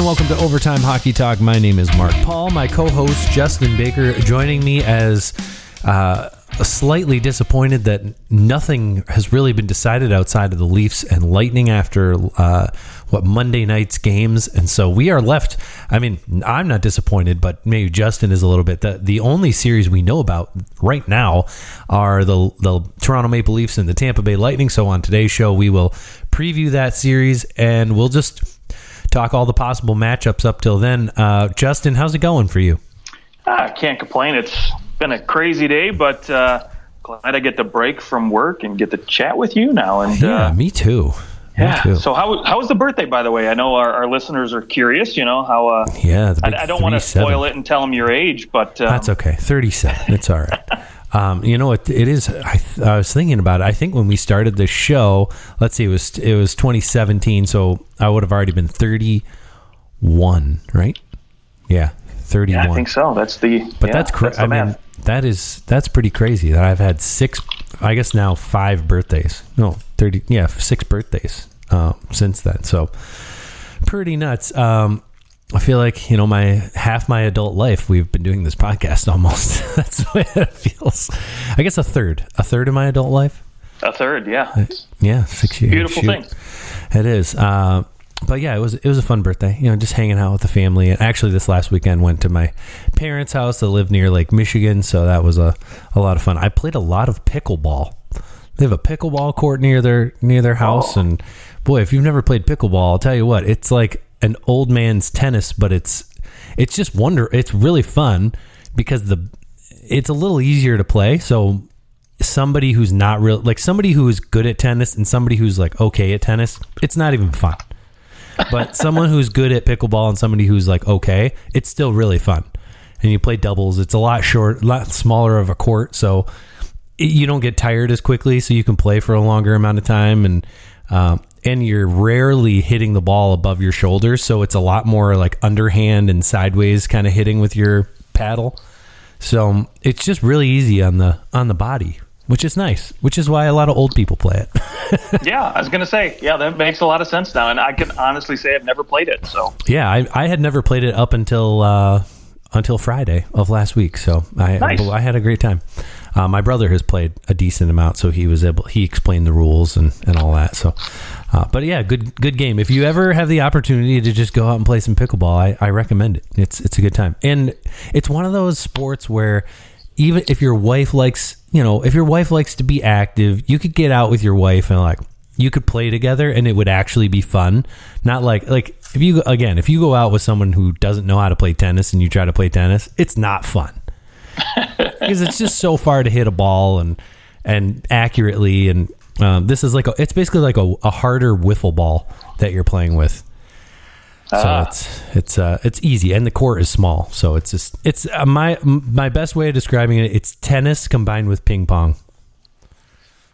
welcome to Overtime Hockey Talk. My name is Mark Paul. My co-host Justin Baker joining me as slightly disappointed that nothing has really been decided outside of the Leafs and Lightning after Monday night's games, and so we are left. I mean, I'm not disappointed, but maybe Justin is a little bit. The only series we know about right now are the Toronto Maple Leafs and the Tampa Bay Lightning. So on today's show, we will preview that series, and we'll just talk all the possible matchups up till then. Justin, how's it going for you? I can't complain. It's been a crazy day, but glad I get the break from work and get to chat with you now. And yeah, me too. Yeah. Me too. So how was the birthday, by the way? I know our listeners are curious. You know how? Yeah. I don't want to spoil it and tell them your age, but that's okay. 37. It's all right. You know, it is. I was thinking about it. I think when we started the show, let's see, it was 2017, so I would have already been 31, right? Yeah, 31. Yeah, I think so. That's that's crazy. I mean, that's pretty crazy that I've had 6, I guess now 5 birthdays. No, 30. Yeah, 6 birthdays since then. So pretty nuts. I feel like, you know, half my adult life we've been doing this podcast almost. That's the way it feels. I guess a third of my adult life. A third, yeah. Yeah, 6 years. Beautiful thing. It is. But yeah, it was a fun birthday. You know, just hanging out with the family. And actually, this last weekend went to my parents' house that live near Lake Michigan, so that was a lot of fun. I played a lot of pickleball. They have a pickleball court near their house, and boy, if you've never played pickleball, I'll tell you what, it's like an old man's tennis, but it's just it's really fun because it's a little easier to play. So somebody who's not real, like somebody who is good at tennis and somebody who's like okay at tennis, it's not even fun. But someone who's good at pickleball and somebody who's like okay, it's still really fun. And you play doubles. It's a lot smaller of a court, so you don't get tired as quickly, so you can play for a longer amount of time, and you're rarely hitting the ball above your shoulders, so it's a lot more like underhand and sideways kind of hitting with your paddle. So it's just really easy on the body, which is nice, which is why a lot of old people play it. Yeah, I was going to say, yeah, that makes a lot of sense now, and I can honestly say I've never played it. So yeah, I had never played it up until Friday of last week, so I had a great time. My brother has played a decent amount, so he explained the rules and all that. So, but yeah, good game. If you ever have the opportunity to just go out and play some pickleball, I recommend it. It's a good time, and it's one of those sports where even if your wife likes to be active, you could get out with your wife and like you could play together, and it would actually be fun. Not like if you go out with someone who doesn't know how to play tennis and you try to play tennis, it's not fun. Because it's just so far to hit a ball and accurately, and this is it's basically like a harder wiffle ball that you're playing with. So it's easy, and the court is small, so it's my best way of describing it. It's tennis combined with ping pong.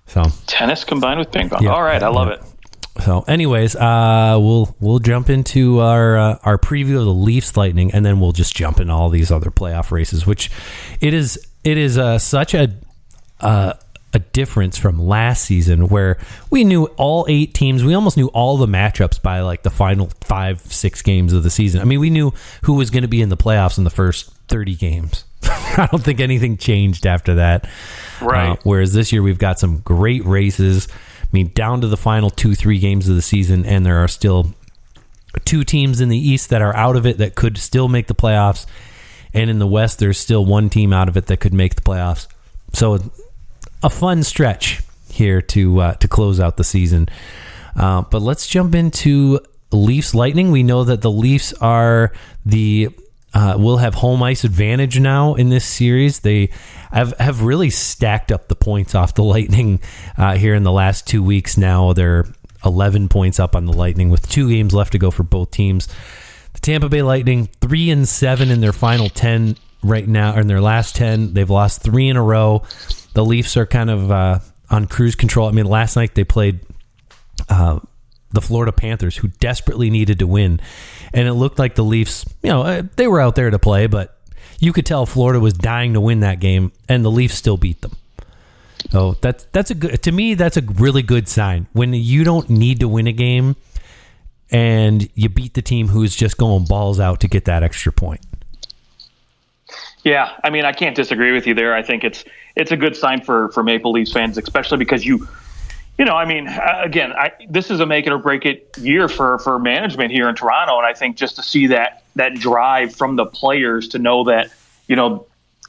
So tennis combined with ping pong. Yeah, all right, I love it. So, anyways, we'll jump into our preview of the Leafs Lightning, and then we'll just jump into all these other playoff races, which it is such a difference from last season where we knew all 8 teams. We almost knew all the matchups by like the final 5-6 games of the season. I mean, we knew who was going to be in the playoffs in the first 30 games. I don't think anything changed after that. Right. Whereas this year we've got some great races. I mean, down to the final 2-3 games of the season, and there are still 2 teams in the East that are out of it that could still make the playoffs. And in the West, there's still 1 team out of it that could make the playoffs. So a fun stretch here to close out the season. But let's jump into Leafs Lightning. We know that the Leafs are will have home ice advantage now in this series. They have really stacked up the points off the Lightning here in the last 2 weeks now. They're 11 points up on the Lightning with 2 games left to go for both teams. The Tampa Bay Lightning 3-7 in their final 10 right now, or in their last 10. They've lost 3 in a row. The Leafs are kind of on cruise control. I mean, last night they played the Florida Panthers, who desperately needed to win. And it looked like the Leafs, they were out there to play, but you could tell Florida was dying to win that game, and the Leafs still beat them. So that's a good, to me, that's a really good sign. When you don't need to win a game and you beat the team who's just going balls out to get that extra point. Yeah, I mean, I can't disagree with you there. I think it's a good sign for Maple Leafs fans, especially because this is a make it or break it year for management here in Toronto, and I think just to see that drive from the players to know that,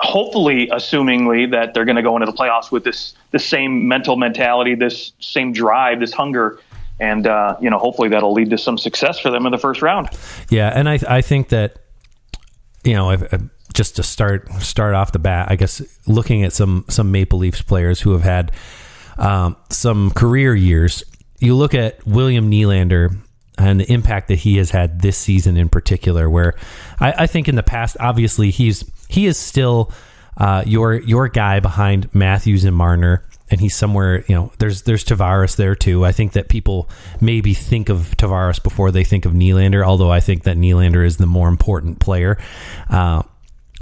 hopefully, assumingly that they're going to go into the playoffs with this same mental mentality, this same drive, this hunger, and hopefully that'll lead to some success for them in the first round. Yeah, and I think that just to start off the bat, I guess looking at some Maple Leafs players who have had some career years, you look at William Nylander and the impact that he has had this season in particular, where I think in the past, obviously he is still your guy behind Matthews and Marner, and he's somewhere, there's Tavares there too. I think that people maybe think of Tavares before they think of Nylander, although I think that Nylander is the more important player.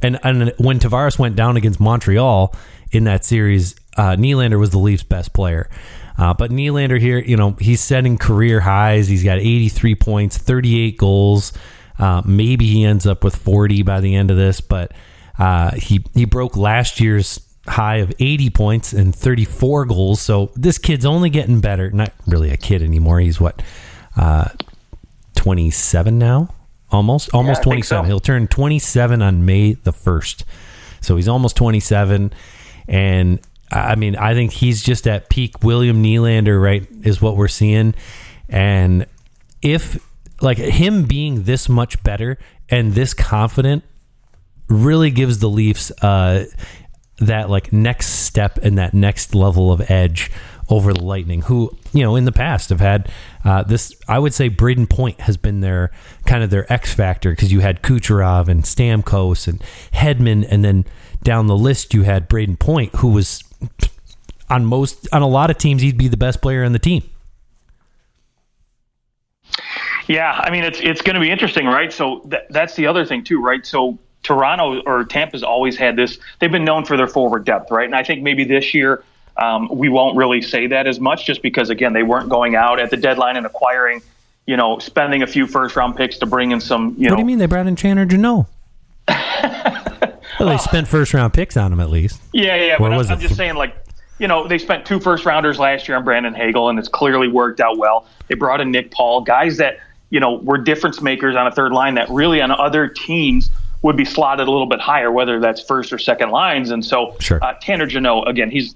And when Tavares went down against Montreal in that series, Nylander was the Leafs' best player. But Nylander here, he's setting career highs. He's got 83 points, 38 goals. Maybe he ends up with 40 by the end of this, but he broke last year's high of 80 points and 34 goals. So this kid's only getting better. Not really a kid anymore. He's 27 now? Almost 27. So. He'll turn 27 on May the 1st. So he's almost 27. And I mean, I think he's just at peak William Nylander, right, is what we're seeing. And if, him being this much better and this confident really gives the Leafs that, next step and that next level of edge over the Lightning, who, in the past have had this. I would say Braden Point has been their X factor, because you had Kucherov and Stamkos and Hedman, and then down the list you had Braden Point, who was on a lot of teams he'd be the best player on the team. Yeah, I mean it's going to be interesting, right? So that's the other thing too, right? So Toronto or Tampa's always had this. They've been known for their forward depth, right? And I think maybe this year. We won't really say that as much, just because, again, they weren't going out at the deadline and acquiring, spending a few first-round picks to bring in some, What do you mean? They brought in Tanner Jeannot. Well, they spent first-round picks on him at least. Yeah. But I'm just saying, they spent 2 first-rounders last year on Brandon Hagel, and it's clearly worked out well. They brought in Nick Paul, guys that, were difference makers on a third line that really on other teams would be slotted a little bit higher, whether that's first or second lines. And so sure. Tanner Jeannot, again, he's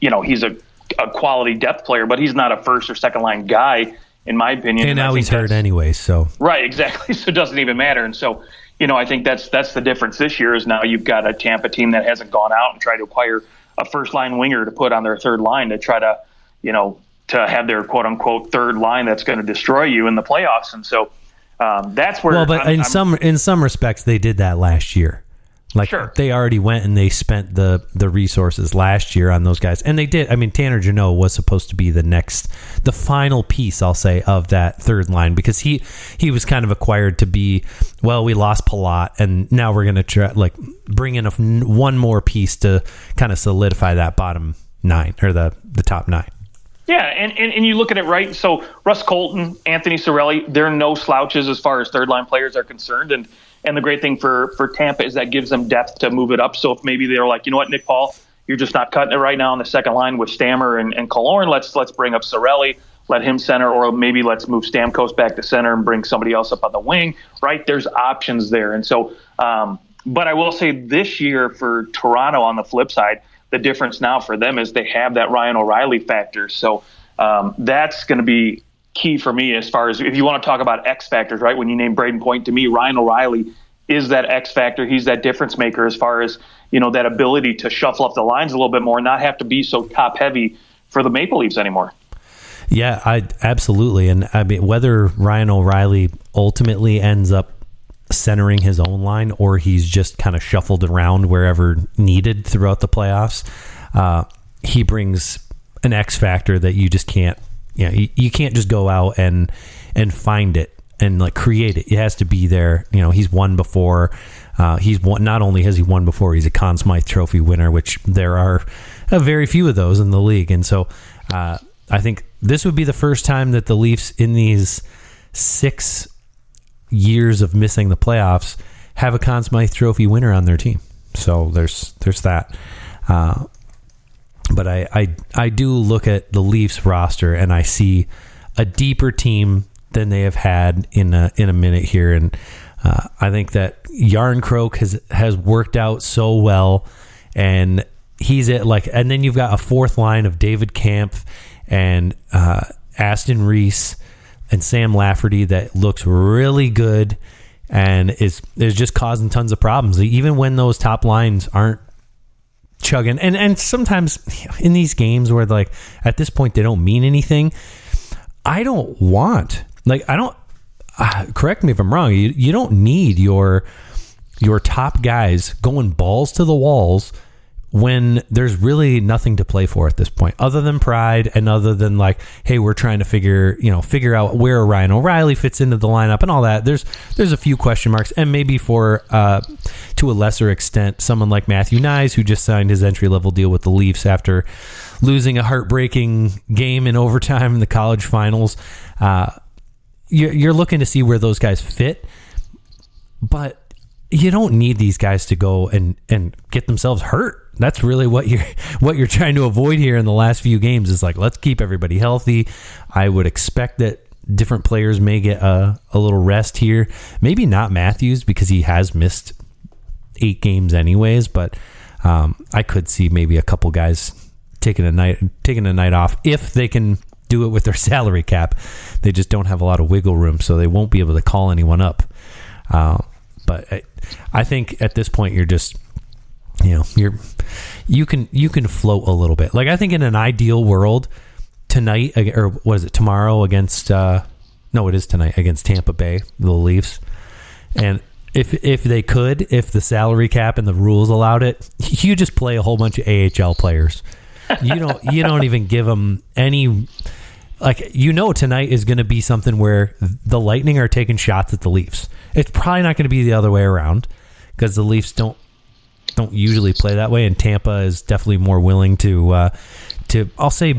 a quality depth player, but he's not a first or second line guy, in my opinion. And now he's hurt anyway, so. Right, exactly. So it doesn't even matter. And so, I think that's the difference this year is now you've got a Tampa team that hasn't gone out and tried to acquire a first line winger to put on their third line to try to, to have their quote unquote third line that's going to destroy you in the playoffs. And so that's where. Well, but in some respects, they did that last year. Sure. They already went and they spent the resources last year on those guys. And they did. I mean, Tanner Jeannot was supposed to be the final piece, I'll say, of that third line, because he was kind of acquired to be, well, we lost Palat and now we're going to try bring in one more piece to kind of solidify that bottom 9 or the top 9. Yeah, and you look at it, right? So Russ Colton, Anthony Cirelli, they're no slouches as far as third line players are concerned. And the great thing for Tampa is that gives them depth to move it up. So if maybe they're like, you know what, Nick Paul, you're just not cutting it right now on the second line with Stammer and Killorn. Let's bring up Cirelli, let him center, or maybe let's move Stamkos back to center and bring somebody else up on the wing, right? There's options there. And so, but I will say this year for Toronto on the flip side, the difference now for them is they have that Ryan O'Reilly factor. So that's going to be key for me as far as if you want to talk about X factors, right? When you name Braden Point, to me, Ryan O'Reilly is that X factor. He's that difference maker as far as, that ability to shuffle up the lines a little bit more and not have to be so top heavy for the Maple Leafs anymore. Yeah, absolutely. And I mean, whether Ryan O'Reilly ultimately ends up centering his own line or he's just kind of shuffled around wherever needed throughout the playoffs, he brings an X factor that you just can't, you can't just go out and find it and create it. It has to be there. He's won before. He's won. Not only has he won before, he's a Conn Smythe Trophy winner, which there are very few of those in the league. And so I think this would be the first time that the Leafs in these 6 years of missing the playoffs have a Conn Smythe Trophy winner on their team. So there's that. But I do look at the Leafs roster and I see a deeper team than they have had in a minute here, and I think that Yarncroke has worked out so well, and he's at and then you've got a fourth line of David Kampf and Aston Reese and Sam Lafferty that looks really good and is just causing tons of problems, even when those top lines aren't chugging. And sometimes in these games where at this point they don't mean anything, I don't correct me if I'm wrong, you don't need your top guys going balls to the walls when there's really nothing to play for at this point, other than pride and other than hey, we're trying to figure out where Ryan O'Reilly fits into the lineup and all that. There's a few question marks, and maybe for to a lesser extent, someone like Matthew Nyes, who just signed his entry-level deal with the Leafs after losing a heartbreaking game in overtime in the college finals. You're looking to see where those guys fit, but you don't need these guys to go and get themselves hurt. That's really what you're trying to avoid here in the last few games is let's keep everybody healthy. I would expect that different players may get a little rest here. Maybe not Matthews because he has missed 8 games anyways, but I could see maybe a couple guys taking a night off if they can do it with their salary cap. They just don't have a lot of wiggle room, so they won't be able to call anyone up. But I think at this point you're just you can float a little bit. I think in an ideal world tonight, or was it tomorrow against no, it is tonight against Tampa Bay, the Leafs. And if they could, if the salary cap and the rules allowed it, you just play a whole bunch of AHL players. You don't even give them any tonight is going to be something where the Lightning are taking shots at the Leafs. It's probably not going to be the other way around because the Leafs don't usually play that way, and Tampa is definitely more willing to I'll say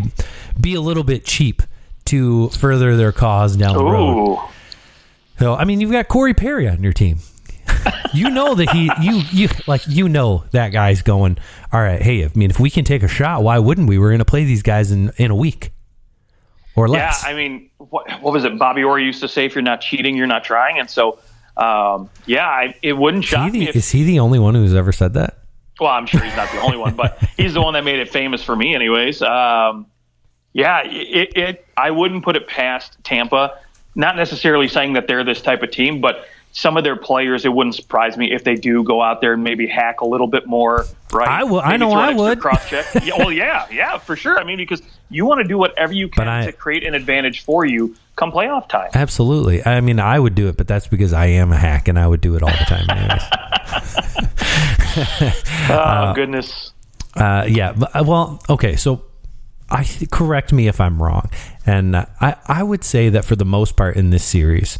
be a little bit cheap to further their cause down the road. So I mean, you've got Corey Perry on your team. That that guy's going, all right, hey, if we can take a shot, why wouldn't we? We're going to play these guys in a week or less. Yeah, I mean, what was it Bobby Orr used to say, if you're not cheating, you're not trying. And so, it wouldn't shock me. Is he the only one who's ever said that? Well, I'm sure he's not the only one, but he's the one that made it famous for me anyways. I wouldn't put it past Tampa, not necessarily saying that they're this type of team, but some of their players, it wouldn't surprise me if they do go out there and maybe hack a little bit more, right? I would. Cross-check. Yeah, for sure. I mean, because you want to do whatever you can to create an advantage for you come playoff time. Absolutely. I mean, I would do it, but that's because I am a hack and I would do it all the time anyways. Goodness. Okay, so correct me if I'm wrong. And I would say that for the most part in this series,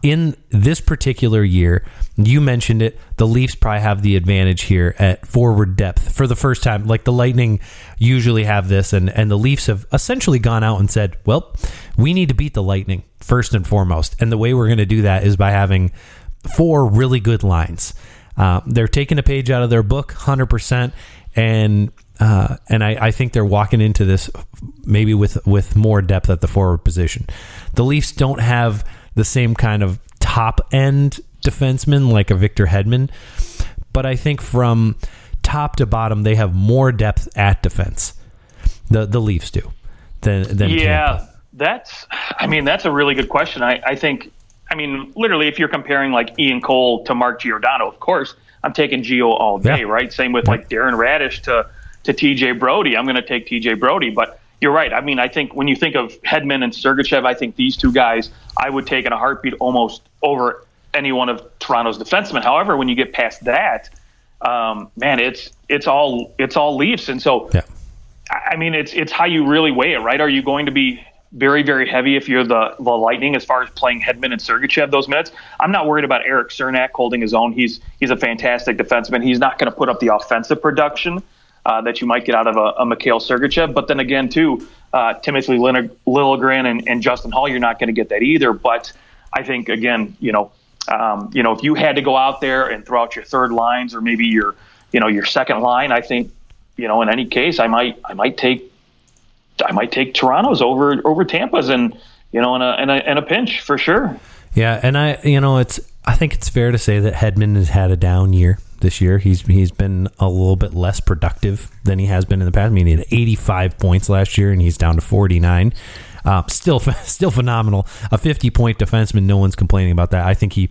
in this particular year, you mentioned it, the Leafs probably have the advantage here at forward depth for the first time. The Lightning usually have this, and the Leafs have essentially gone out and said, well, we need to beat the Lightning first and foremost. And the way we're going to do that is by having 4 really good lines. They're taking a page out of their book, 100%. And I think they're walking into this maybe with more depth at the forward position. The Leafs don't have the same kind of top end defenseman like a Victor Hedman, but I think from top to bottom they have more depth at defense. The Leafs do than Tampa. That's a really good question. I think literally if you're comparing Ian Cole to Mark Giordano, of course I'm taking Gio all day, right? Same with Darren Radish to TJ Brody. I'm going to take TJ Brody, but you're right. I mean, I think when you think of Hedman and Sergachev, I think these two guys I would take in a heartbeat almost over any one of Toronto's defensemen. However, when you get past that, it's all Leafs. And so, I mean, it's how you really weigh it, right? Are you going to be very, very heavy if you're the Lightning as far as playing Hedman and Sergachev those minutes? I'm not worried about Eric Cernak holding his own. He's a fantastic defenseman. He's not going to put up the offensive production that you might get out of a Mikhail Sergachev. But then again, too, Timothy Liljegren and Justin Hall, you're not going to get that either. But I think, again, if you had to go out there and throw out your third lines or maybe your second line, I think, in any case, I might take Toronto's over Tampa's and in a pinch for sure. Yeah, and I think it's fair to say that Hedman has had a down year this year. He's been a little bit less productive than he has been in the past. I mean, he had 85 points last year, and he's down to 49. Still phenomenal. A 50-point defenseman. No one's complaining about that. I think he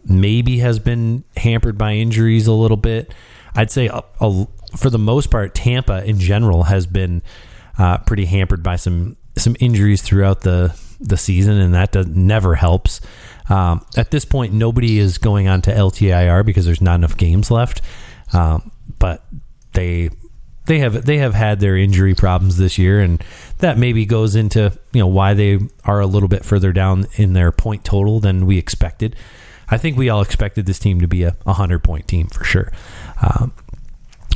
maybe has been hampered by injuries a little bit. I'd say for the most part, Tampa in general has been pretty hampered by some injuries throughout the season, and that never helps. At this point, nobody is going on to LTIR because there's not enough games left. But they have had their injury problems this year, and that maybe goes into why they are a little bit further down in their point total than we expected. I think we all expected this team to be a 100-point team for sure.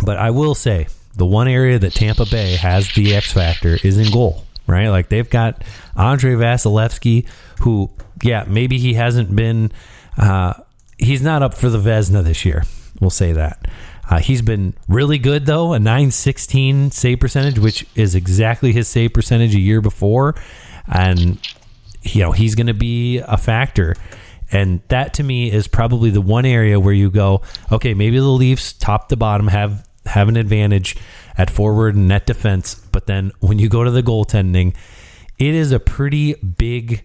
But I will say the one area that Tampa Bay has the X factor is in goal, right? Like they've got Andrei Vasilevsky, who, maybe he hasn't been, he's not up for the Vezina this year. We'll say that. He's been really good, though, a .916 save percentage, which is exactly his save percentage a year before. And, he's going to be a factor. And that, to me, is probably the one area where you go, okay, maybe the Leafs, top to bottom, have an advantage at forward and net defense. But then when you go to the goaltending, it is a pretty big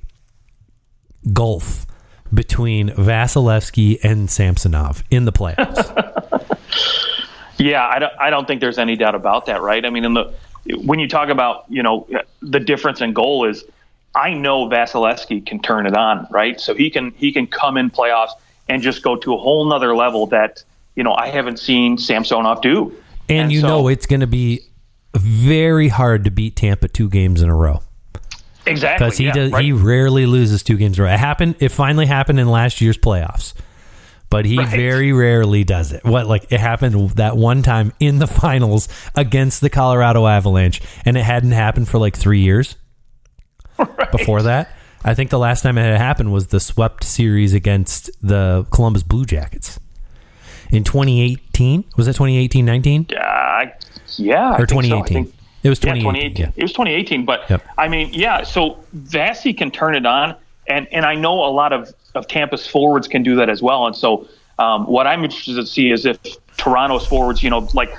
gulf between Vasilevsky and Samsonov in the playoffs. Yeah, I don't think there's any doubt about that, right? I mean, when you talk about, the difference in goal is, I know Vasilevsky can turn it on, right? So he can come in playoffs and just go to a whole nother level that, I haven't seen Samsonov do. And it's going to be very hard to beat Tampa 2 games in a row. Exactly. Because he rarely loses 2 games in a row. It finally happened in last year's playoffs. But he very rarely does it. It happened that one time in the finals against the Colorado Avalanche, and it hadn't happened for 3 years. Right. Before that, I think the last time it had happened was the swept series against the Columbus Blue Jackets in 2018. Was that 2018-19? Yeah. Or 2018. It was 2018. Yeah. It was 2018. But, yep. I mean, so Vasi can turn it on, and I know a lot of Tampa's forwards can do that as well. And so what I'm interested to see is if Toronto's forwards, like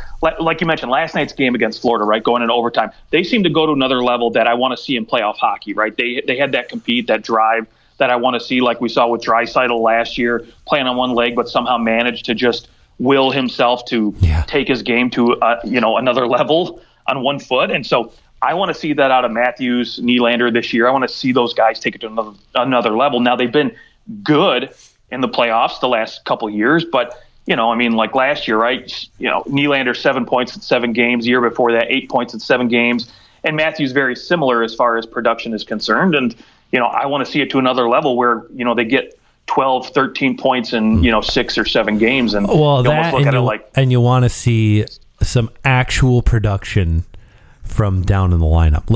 you mentioned, last night's game against Florida, right, going into overtime, they seem to go to another level that I want to see in playoff hockey, right? They had that compete, that drive that I want to see, like we saw with Draisaitl last year, playing on one leg, but somehow managed to just will himself to take his game to another level on one foot. And so I want to see that out of Matthews, Nylander this year. I want to see those guys take it to another level. Now, they've been good in the playoffs the last couple of years, but like last year, right? Nylander 7 points in 7 games. The year before that, 8 points in 7 games. And Matthews very similar as far as production is concerned. And, I want to see it to another level where, they get 12, 13 points in, 6 or 7 games. And and you want to see some actual production from down in the lineup.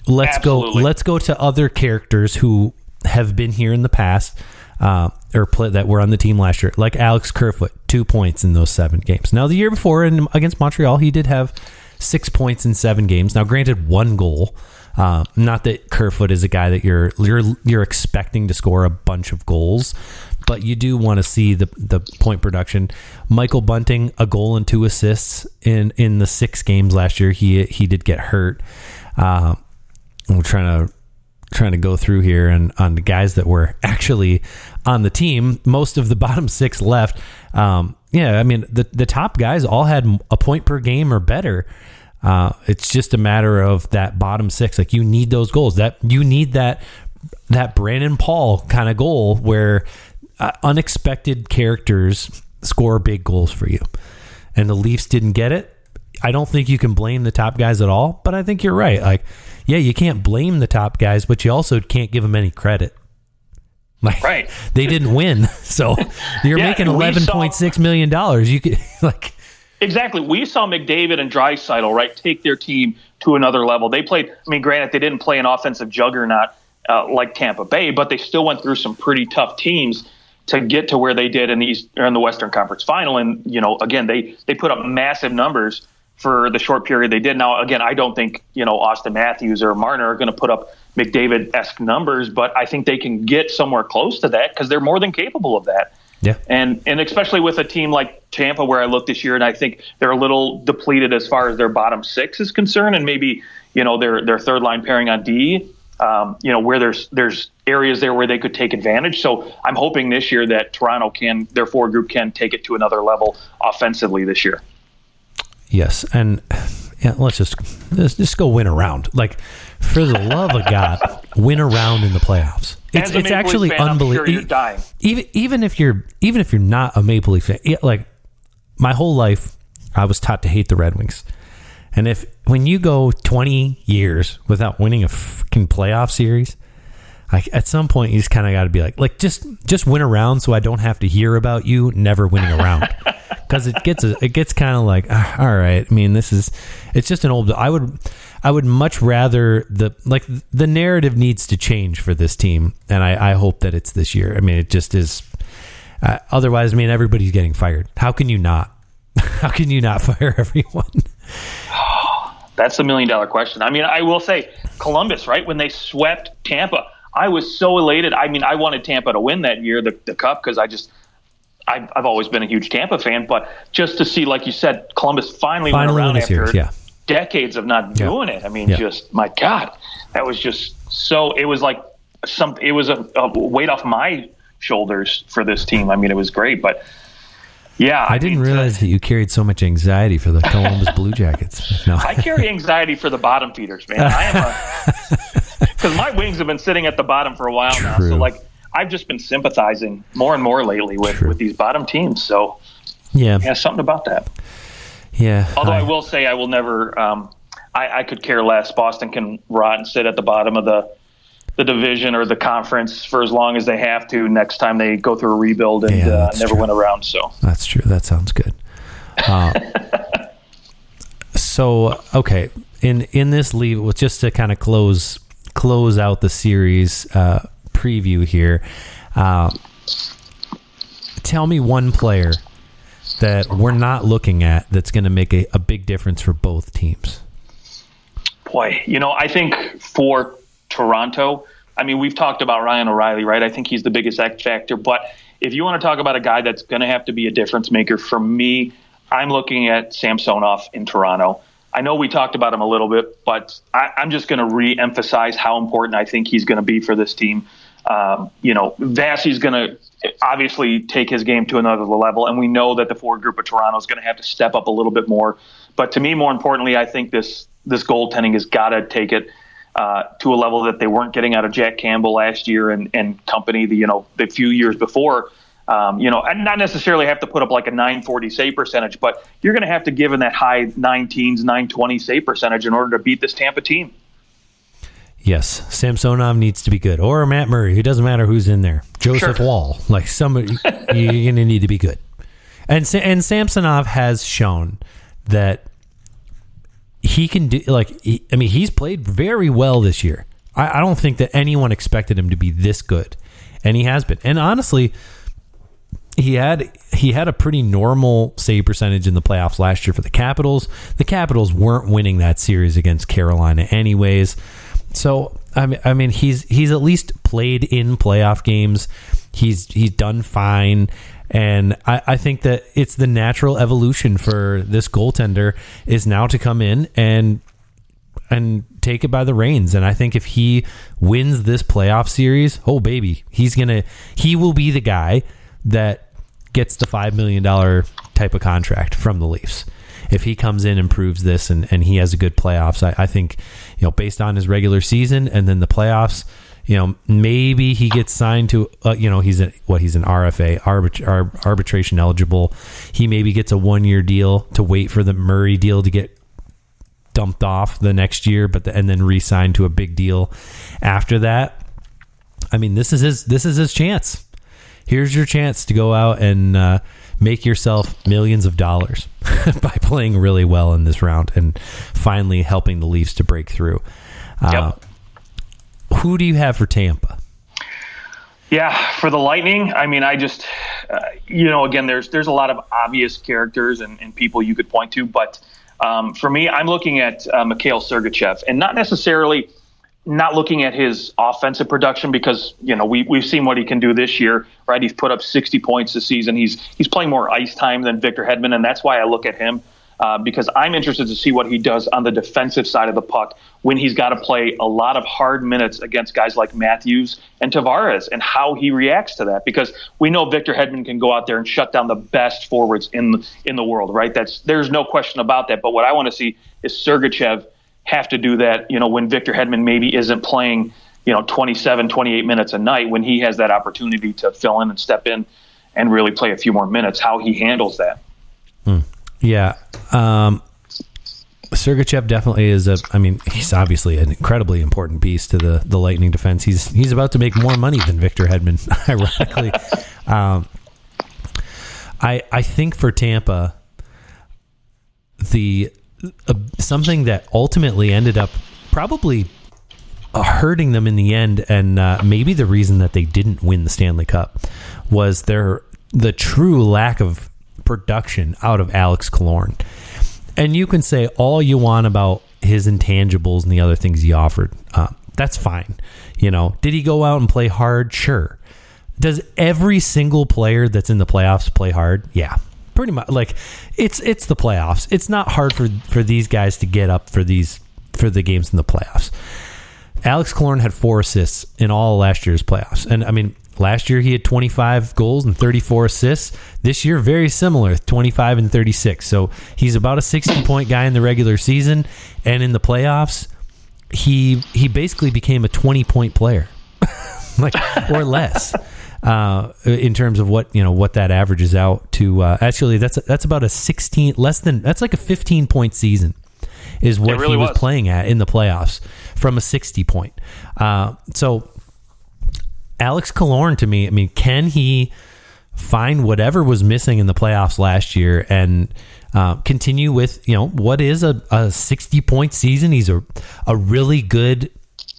Let's go to other characters who have been here in the past, that were on the team last year, like Alex Kerfoot, 2 points in those 7 games. Now, the year before against Montreal, he did have 6 points in 7 games. Now, granted, 1 goal. Not that Kerfoot is a guy that you're expecting to score a bunch of goals, but you do want to see the point production. Michael Bunting, a goal and 2 assists in the 6 games last year. He did get hurt. I'm trying to go through here and on the guys that were actually on the team. Most of the bottom 6 left. The top guys all had a point per game or better. It's just a matter of that bottom 6. You need those goals. That you need that Brandon Paul kind of goal where unexpected characters score big goals for you. And the Leafs didn't get it. I don't think you can blame the top guys at all, but I think you're right. You can't blame the top guys, but you also can't give them any credit. They didn't win, so you're making $11.6 million. You could Exactly. We saw McDavid and Draisaitl, right, take their team to another level. They played, I mean, granted, they didn't play an offensive juggernaut like Tampa Bay, but they still went through some pretty tough teams to get to where they did in the Western Conference Final. And, again, they put up massive numbers for the short period they did. Now, again, I don't think, Austin Matthews or Marner are going to put up McDavid-esque numbers, but I think they can get somewhere close to that because they're more than capable of that. Yeah. And especially with a team like Tampa, where I look this year, and I think they're a little depleted as far as their bottom six is concerned, and maybe, their third line pairing on D, where there's areas there where they could take advantage. So I'm hoping this year that Toronto their forward group can take it to another level offensively this year. Yes. And yeah, let's just go win a round. Like, for the love of God, win a round in the playoffs. It's actually unbelievable. Sure, even if you're not a Maple Leaf fan, like my whole life, I was taught to hate the Red Wings. And when you go 20 years without winning a fucking playoff series, at some point you just kind of got to be like just win a round, so I don't have to hear about you never winning a round. Because it gets kind of like, all right. I mean, it's just an old. I would much rather the narrative needs to change for this team, and I hope that it's this year. I mean, it just is. Otherwise, I mean, everybody's getting fired. How can you not? How can you not fire everyone? That's $1 million question. I mean, I will say Columbus, right? When they swept Tampa, I was so elated. I mean, I wanted Tampa to win that year, the cup, because I've always been a huge Tampa fan, but just to see, like you said, Columbus finally went around after decades of not doing it. I mean, just, my God, that was just so, it was like it was a weight off my shoulders for this team. I mean, it was great, but yeah. I didn't realize that you carried so much anxiety for the Columbus Blue Jackets. No. I carry anxiety for the bottom feeders, man. Because my Wings have been sitting at the bottom for a while now. So, I've just been sympathizing more and more lately with these bottom teams. So, yeah, something about that. Yeah. Although I will say I will never I could care less. Boston can rot and sit at the bottom of the division or the conference for as long as they have to next time they go through a rebuild and never win around. So that's true. That sounds good. So, okay. In this leave, just to kind of close out the series preview here, tell me one player that we're not looking at that's going to make a big difference for both teams. Boy, I think for Toronto, I mean, we've talked about Ryan O'Reilly, right? I think he's the biggest X factor. But if you want to talk about a guy that's going to have to be a difference maker, for me, I'm looking at Samsonov in Toronto. I know we talked about him a little bit, but I'm just going to re-emphasize how important I think he's going to be for this team. Vasi's going to obviously take his game to another level, and we know that the forward group of Toronto is going to have to step up a little bit more. But to me, more importantly, I think this goaltending has got to take it to a level that they weren't getting out of Jack Campbell last year and company, the few years before. And not necessarily have to put up like a 940 save percentage, but you're going to have to give in that high 920 save percentage in order to beat this Tampa team. Yes, Samsonov needs to be good, or Matt Murray. It doesn't matter who's in there. Joseph Wall, like somebody, you're going to need to be good. And Samsonov has shown that he can do. He's played very well this year. I don't think that anyone expected him to be this good, and he has been. And honestly, he had a pretty normal save percentage in the playoffs last year for the Capitals. The Capitals weren't winning that series against Carolina anyways. So I mean he's at least played in playoff games. He's done fine, and I think that it's the natural evolution for this goaltender is now to come in and take it by the reins. And I think if he wins this playoff series, oh baby, he will be the guy that gets the $5 million type of contract from the Leafs. If he comes in and proves this and he has a good playoffs, I think, based on his regular season and then the playoffs, maybe he gets signed to, he's an RFA, arbitration eligible. He maybe gets a 1-year deal to wait for the Murray deal to get dumped off the next year, and then re-signed to a big deal after that. I mean, this is his chance. Here's your chance to go out and make yourself millions of dollars by playing really well in this round and finally helping the Leafs to break through. Who do you have for Tampa? Yeah, for the Lightning, I mean, I just, again, there's a lot of obvious characters and people you could point to, but for me, I'm looking at Mikhail Sergachev, and not necessarily not looking at his offensive production because, we've seen what he can do this year, right? He's put up 60 points this season. He's playing more ice time than Victor Hedman, and that's why I look at him because I'm interested to see what he does on the defensive side of the puck when he's got to play a lot of hard minutes against guys like Matthews and Tavares and how he reacts to that. Because we know Victor Hedman can go out there and shut down the best forwards in the world, right? There's no question about that. But what I want to see is Sergachev have to do that, when Victor Hedman maybe isn't playing, 27, 28 minutes a night, when he has that opportunity to fill in and step in and really play a few more minutes, how he handles that. Yeah. Sergachev definitely is he's obviously an incredibly important piece to the Lightning defense. He's about to make more money than Victor Hedman, ironically. I think for Tampa, something that ultimately ended up probably hurting them in the end, and maybe the reason that they didn't win the Stanley Cup, was the true lack of production out of Alex Killorn. And you can say all you want about his intangibles and the other things he offered. That's fine. Did he go out and play hard? Sure. Does every single player that's in the playoffs play hard? Yeah, pretty much. Like it's the playoffs. It's not hard for these guys to get up for the games in the playoffs. Alex Killorn had 4 assists in all last year's playoffs. And last year he had 25 goals and 34 assists. This year, very similar, 25 and 36. So he's about a 60-point guy in the regular season. And in the playoffs, he basically became a 20-point player, or less, in terms of what that averages out to. Actually, that's about a 16, that's like a 15-point season is what really he was playing at in the playoffs from a 60-point. So Alex Killorn, to me, can he find whatever was missing in the playoffs last year and continue with, what is a 60-point season? He's a really good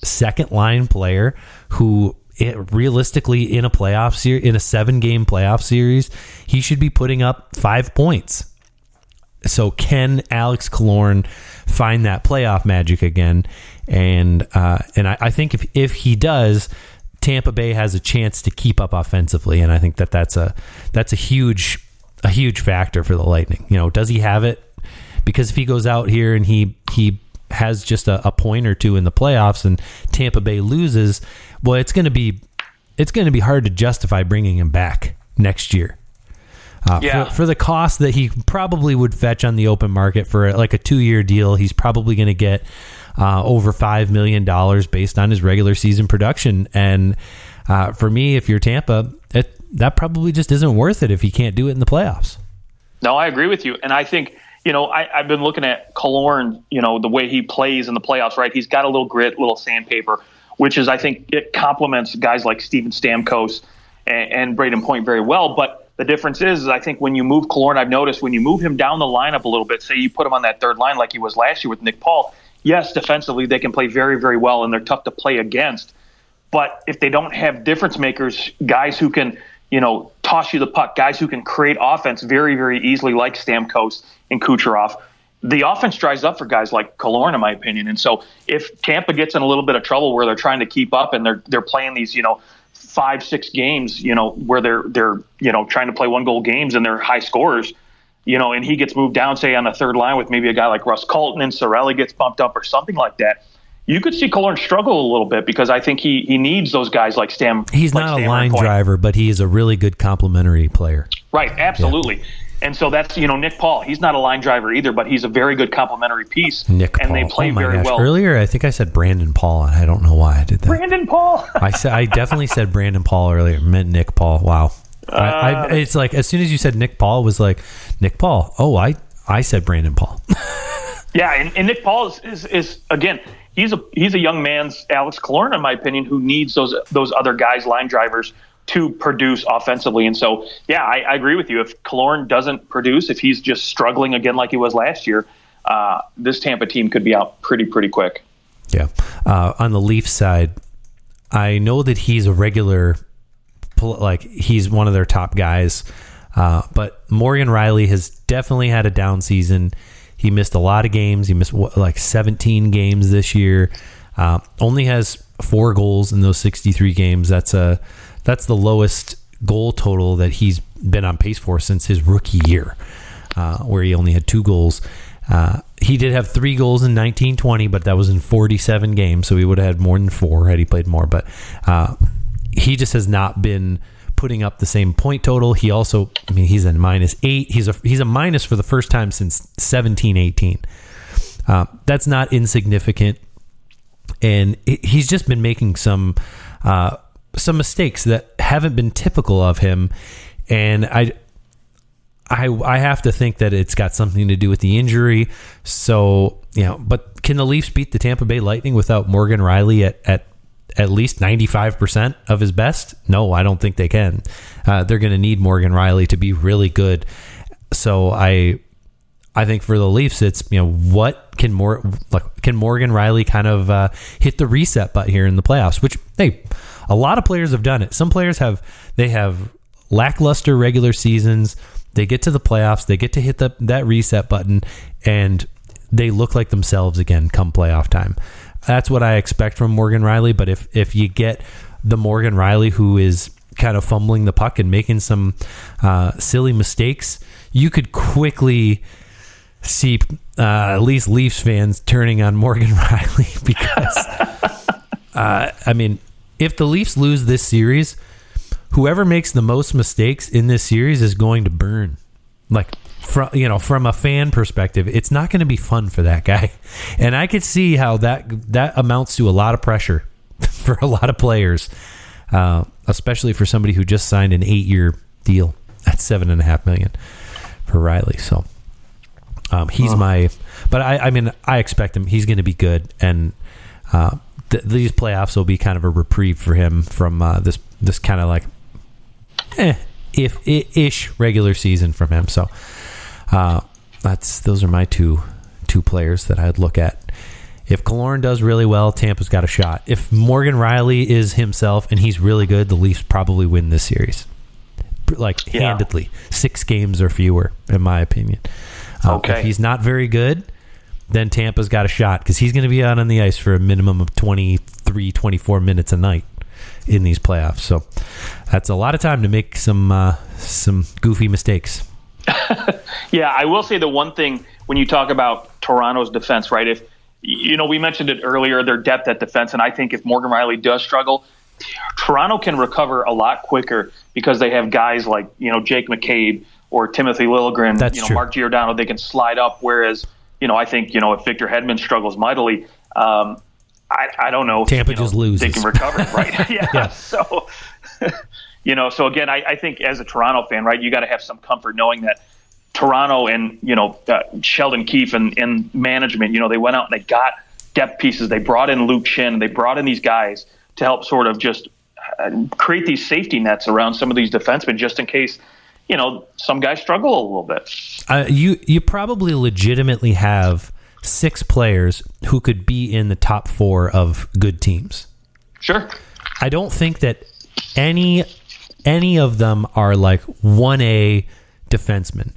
second-line player who, realistically, in a playoff series, in a 7-game playoff series, he should be putting up 5 points. So can Alex Killorn find that playoff magic again? And I think if he does, Tampa Bay has a chance to keep up offensively, and I think that's a huge factor for the Lightning. Does he have it? Because if he goes out here and he has just a point or two in the playoffs, and Tampa Bay loses, well, it's going to be hard to justify bringing him back next year. For the cost that he probably would fetch on the open market for like a 2-year deal, he's probably going to get over $5 million based on his regular season production. And for me, if you're Tampa, that probably just isn't worth it if he can't do it in the playoffs. No, I agree with you. And I think, I've been looking at Killorn, the way he plays in the playoffs, right? He's got a little grit, little sandpaper, which is, I think, it complements guys like Steven Stamkos and Braden Point very well. But the difference is I think when you move Killorn, I've noticed when you move him down the lineup a little bit, say you put him on that third line like he was last year with Nick Paul, yes, defensively they can play very, very well and they're tough to play against. But if they don't have difference makers, guys who can, toss you the puck, guys who can create offense very, very easily like Stamkos and Kucherov, the offense dries up for guys like Killorn, in my opinion. And so if Tampa gets in a little bit of trouble where they're trying to keep up and they're playing these, 5-6 games, where they're trying to play 1-goal games and they're high scorers, and he gets moved down, say on the third line with maybe a guy like Russ Colton and Cirelli gets bumped up or something like that, you could see Killorn struggle a little bit because I think he needs those guys like Stam. He's not a line driver, but he is a really good complementary player. Right, absolutely. Yeah. And so that's, Nick Paul. He's not a line driver either, but he's a very good complementary piece. Nick Paul. They play very well. Earlier, I think I said Brandon Paul, and I don't know why I did that. Brandon Paul. I definitely said Brandon Paul earlier. I meant Nick Paul. Wow. It's like as soon as you said Nick Paul, it was like Nick Paul. Oh, I said Brandon Paul. Yeah, and Nick Paul is again, he's a young man's Alex Killorn, in my opinion, who needs those other guys, line drivers, to produce offensively. And so, yeah, I agree with you. If Killorn doesn't produce, if he's just struggling again like he was last year, this Tampa team could be out pretty quick. Yeah. On the Leafs side, I know that he's a regular, like he's one of their top guys, but Morgan Rielly has definitely had a down season. He missed a lot of games. He missed like 17 games this year. Only has 4 goals in those 63 games. That's the lowest goal total that he's been on pace for since his rookie year, where he only had 2 goals. He did have 3 goals in 19-20, but that was in 47 games, so he would have had more than 4 had he played more. But he just has not been putting up the same point total. He also, he's a -8. He's a minus for the first time since 17-18. That's not insignificant, and he's just been making some mistakes that haven't been typical of him, and I have to think that it's got something to do with the injury. So, but can the Leafs beat the Tampa Bay Lightning without Morgan Rielly at least 95% of his best? No, I don't think they can. They're going to need Morgan Rielly to be really good. So I think for the Leafs, it's, what can Morgan Rielly kind of hit the reset button here in the playoffs, which, hey, a lot of players have done it. Some players have lackluster regular seasons. They get to the playoffs, they get to hit that reset button, and they look like themselves again come playoff time. That's what I expect from Morgan Rielly. But if you get the Morgan Rielly who is kind of fumbling the puck and making some silly mistakes, you could quickly see at least Leafs fans turning on Morgan Rielly because, if the Leafs lose this series, whoever makes the most mistakes in this series is going to burn. Like, from a fan perspective, it's not going to be fun for that guy. And I could see how that amounts to a lot of pressure for a lot of players, especially for somebody who just signed an 8-year deal at $7.5 million for Rielly. So he's but I expect him. He's going to be good, and these playoffs will be kind of a reprieve for him from this kind of like ish regular season from him. So those are my two players that I'd look at. If Killorn does really well, Tampa's got a shot. If Morgan Rielly is himself and he's really good, the Leafs probably win this series, handedly, 6 games or fewer, in my opinion. Okay. If he's not very good, then Tampa's got a shot because he's going to be out on the ice for a minimum of 23, 24 minutes a night in these playoffs. So that's a lot of time to make some goofy mistakes. Yeah, I will say the one thing when you talk about Toronto's defense, right? If we mentioned it earlier, their depth at defense, and I think if Morgan Rielly does struggle, Toronto can recover a lot quicker because they have guys like Jake McCabe or Timothy Liljegren, true. Mark Giordano. They can slide up. Whereas I think if Victor Hedman struggles mightily, I don't know. Tampa just loses. They can recover, right? Yeah. So. So again, I think as a Toronto fan, right, you got to have some comfort knowing that Toronto and, Sheldon Keefe and management, they went out and they got depth pieces. They brought in Luke Shin. They brought in these guys to help sort of just create these safety nets around some of these defensemen just in case, some guys struggle a little bit. You probably legitimately have 6 players who could be in the top 4 of good teams. Sure. I don't think that any of them are like 1A defensemen,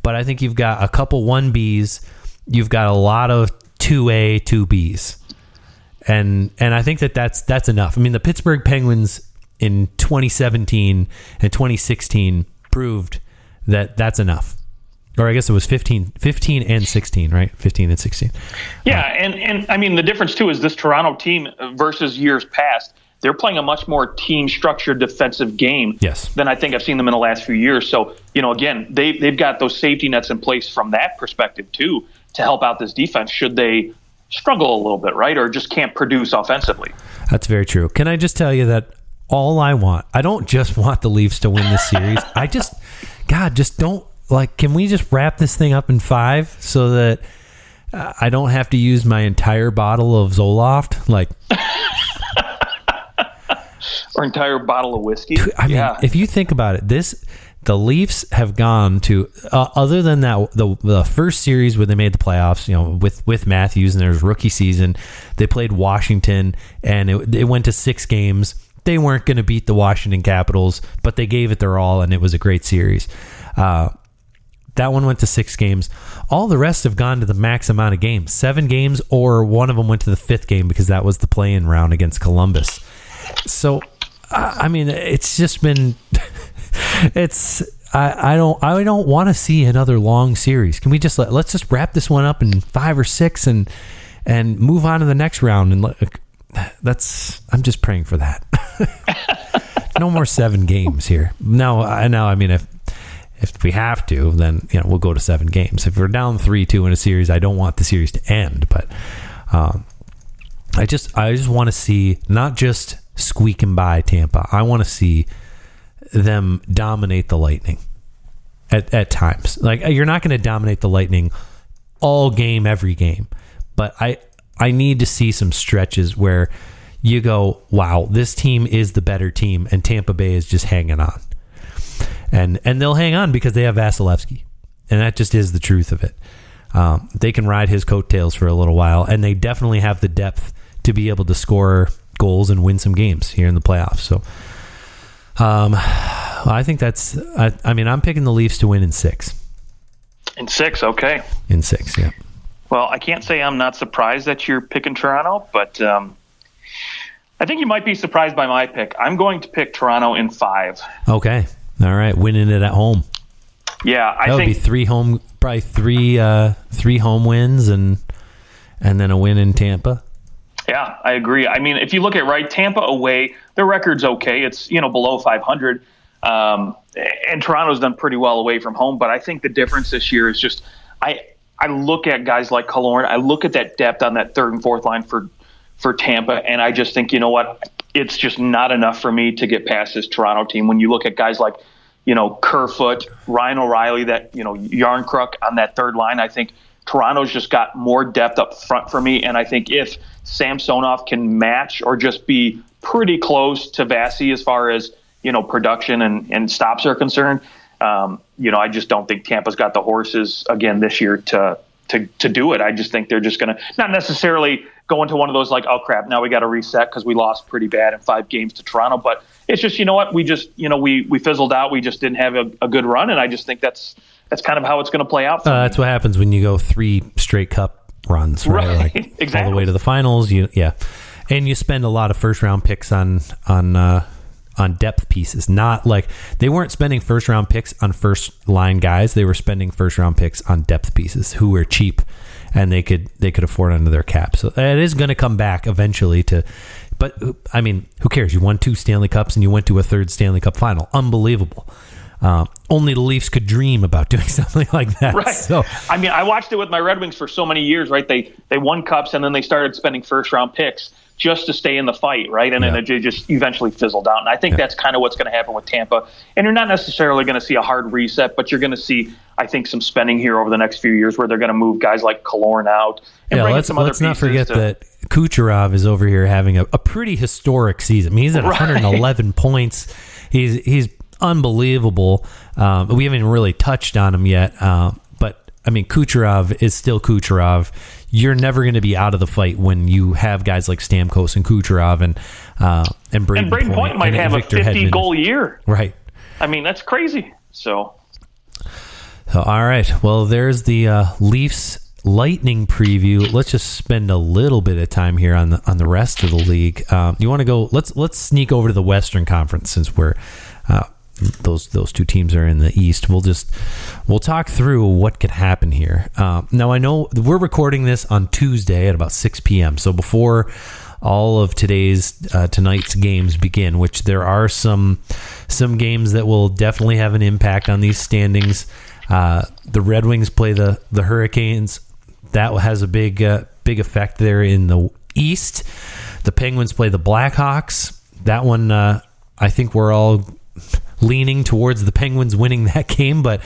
but I think you've got a couple 1Bs, you've got a lot of 2A, 2Bs, and I think that's enough. The Pittsburgh Penguins in 2017 and 2016 proved that that's enough. Or I guess it was 15 and 16, right? 15 and 16. Yeah, and the difference too is this Toronto team versus years past, they're playing a much more team-structured defensive game than I think I've seen them in the last few years. So, again, they've got those safety nets in place from that perspective, too, to help out this defense should they struggle a little bit, right, or just can't produce offensively. That's very true. Can I just tell you that I don't just want the Leafs to win this series. Just don't, can we just wrap this thing up in 5 so that I don't have to use my entire bottle of Zoloft? Or entire bottle of whiskey. I mean, if you think about it, the Leafs have gone to other than that the first series where they made the playoffs, with Matthews and their rookie season, they played Washington and it went to 6 games. They weren't going to beat the Washington Capitals, but they gave it their all and it was a great series. That one went to 6 games. All the rest have gone to the max amount of games, 7 games, or one of them went to the 5th game because that was the play-in round against Columbus. So, I mean, it's just been. I don't want to see another long series. Can we just let's just wrap this one up in 5 or 6 and move on to the next round? And I'm just praying for that. No more 7 games here. No, I mean, if we have to, then we'll go to 7 games. If we're down 3-2 in a series, I don't want the series to end. But I just want to see not just squeaking by Tampa. I want to see them dominate the Lightning at times. Like, you're not going to dominate the Lightning all game, every game, but I need to see some stretches where you go, wow, this team is the better team, and Tampa Bay is just hanging on. And they'll hang on because they have Vasilevsky, and that just is the truth of it. They can ride his coattails for a little while, and they definitely have the depth to be able to score goals and win some games here in the playoffs. So I think I'm picking the Leafs to win in 6. In 6, okay. In 6, yeah. Well, I can't say I'm not surprised that you're picking Toronto, but I think you might be surprised by my pick. I'm going to pick Toronto in 5. Okay. All right. Winning it at home. Yeah, I think that would be 3 home, probably 3 home wins and then a win in Tampa. Yeah, I agree. I mean, if you look at Tampa away, their record's okay. It's below 500, and Toronto's done pretty well away from home. But I think the difference this year is just I look at guys like Killorn. I look at that depth on that 3rd and 4th line for Tampa, and I just think, you know what, it's just not enough for me to get past this Toronto team. When you look at guys like Kerfoot, Ryan O'Reilly, that Yarncrook on that 3rd line, I think Toronto's just got more depth up front for me, and I think if Samsonov can match or just be pretty close to Vasi as far as production and stops are concerned, I just don't think Tampa's got the horses again this year to do it. I just think they're just going to not necessarily go into one of those like, oh crap, now we got to reset because we lost pretty bad in 5 games to Toronto. But it's just, we just we fizzled out. We just didn't have a good run, and I just think that's kind of how it's going to play out. That's what happens when you go 3 straight cup runs, right? Like, exactly. All the way to the finals. And you spend a lot of first round picks on depth pieces. Not like they weren't spending first round picks on first line guys. They were spending first round picks on depth pieces who were cheap and they could afford under their cap. So it is going to come back eventually but I mean, who cares? You won 2 Stanley Cups and you went to a 3rd Stanley Cup final. Unbelievable. Only the Leafs could dream about doing something like that. Right. So, I mean, I watched it with my Red Wings for so many years, right? They won cups and then they started spending first round picks just to stay in the fight, right? And then it just eventually fizzled out. And I think that's kind of what's going to happen with Tampa. And you're not necessarily going to see a hard reset, but you're going to see, I think, some spending here over the next few years where they're going to move guys like Killorn out. And bring some other let's not forget that Kucherov is over here having a pretty historic season. I mean, he's at 111 points. He's unbelievable. We haven't even really touched on him yet. But I mean, Kucherov is still Kucherov. You're never going to be out of the fight when you have guys like Stamkos and Kucherov and Brayden Point might have a 50-goal year. Right. I mean, that's crazy. So, all right. Well, there's the Leafs Lightning preview. Let's just spend a little bit of time here on the rest of the league. You want to go? Let's sneak over to the Western Conference since we're those 2 teams are in the East. We'll talk through what could happen here. Now I know we're recording this on Tuesday at about 6 p.m. So before all of tonight's games begin, which there are some games that will definitely have an impact on these standings. The Red Wings play the Hurricanes. That has a big effect there in the East. The Penguins play the Blackhawks. That one, I think we're all leaning towards the Penguins winning that game. But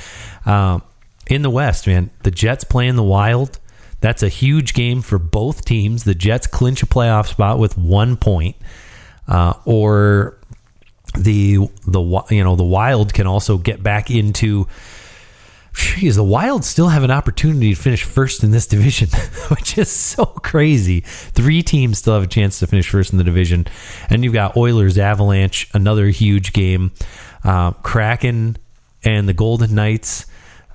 in the West, man, the Jets playing the Wild. That's a huge game for both teams. The Jets clinch a playoff spot with 1 point, or the Wild can also get back into. Geez, the Wild still have an opportunity to finish first in this division, which is so crazy. 3 teams still have a chance to finish first in the division, and you've got Oilers, Avalanche, another huge game, Kraken, and the Golden Knights.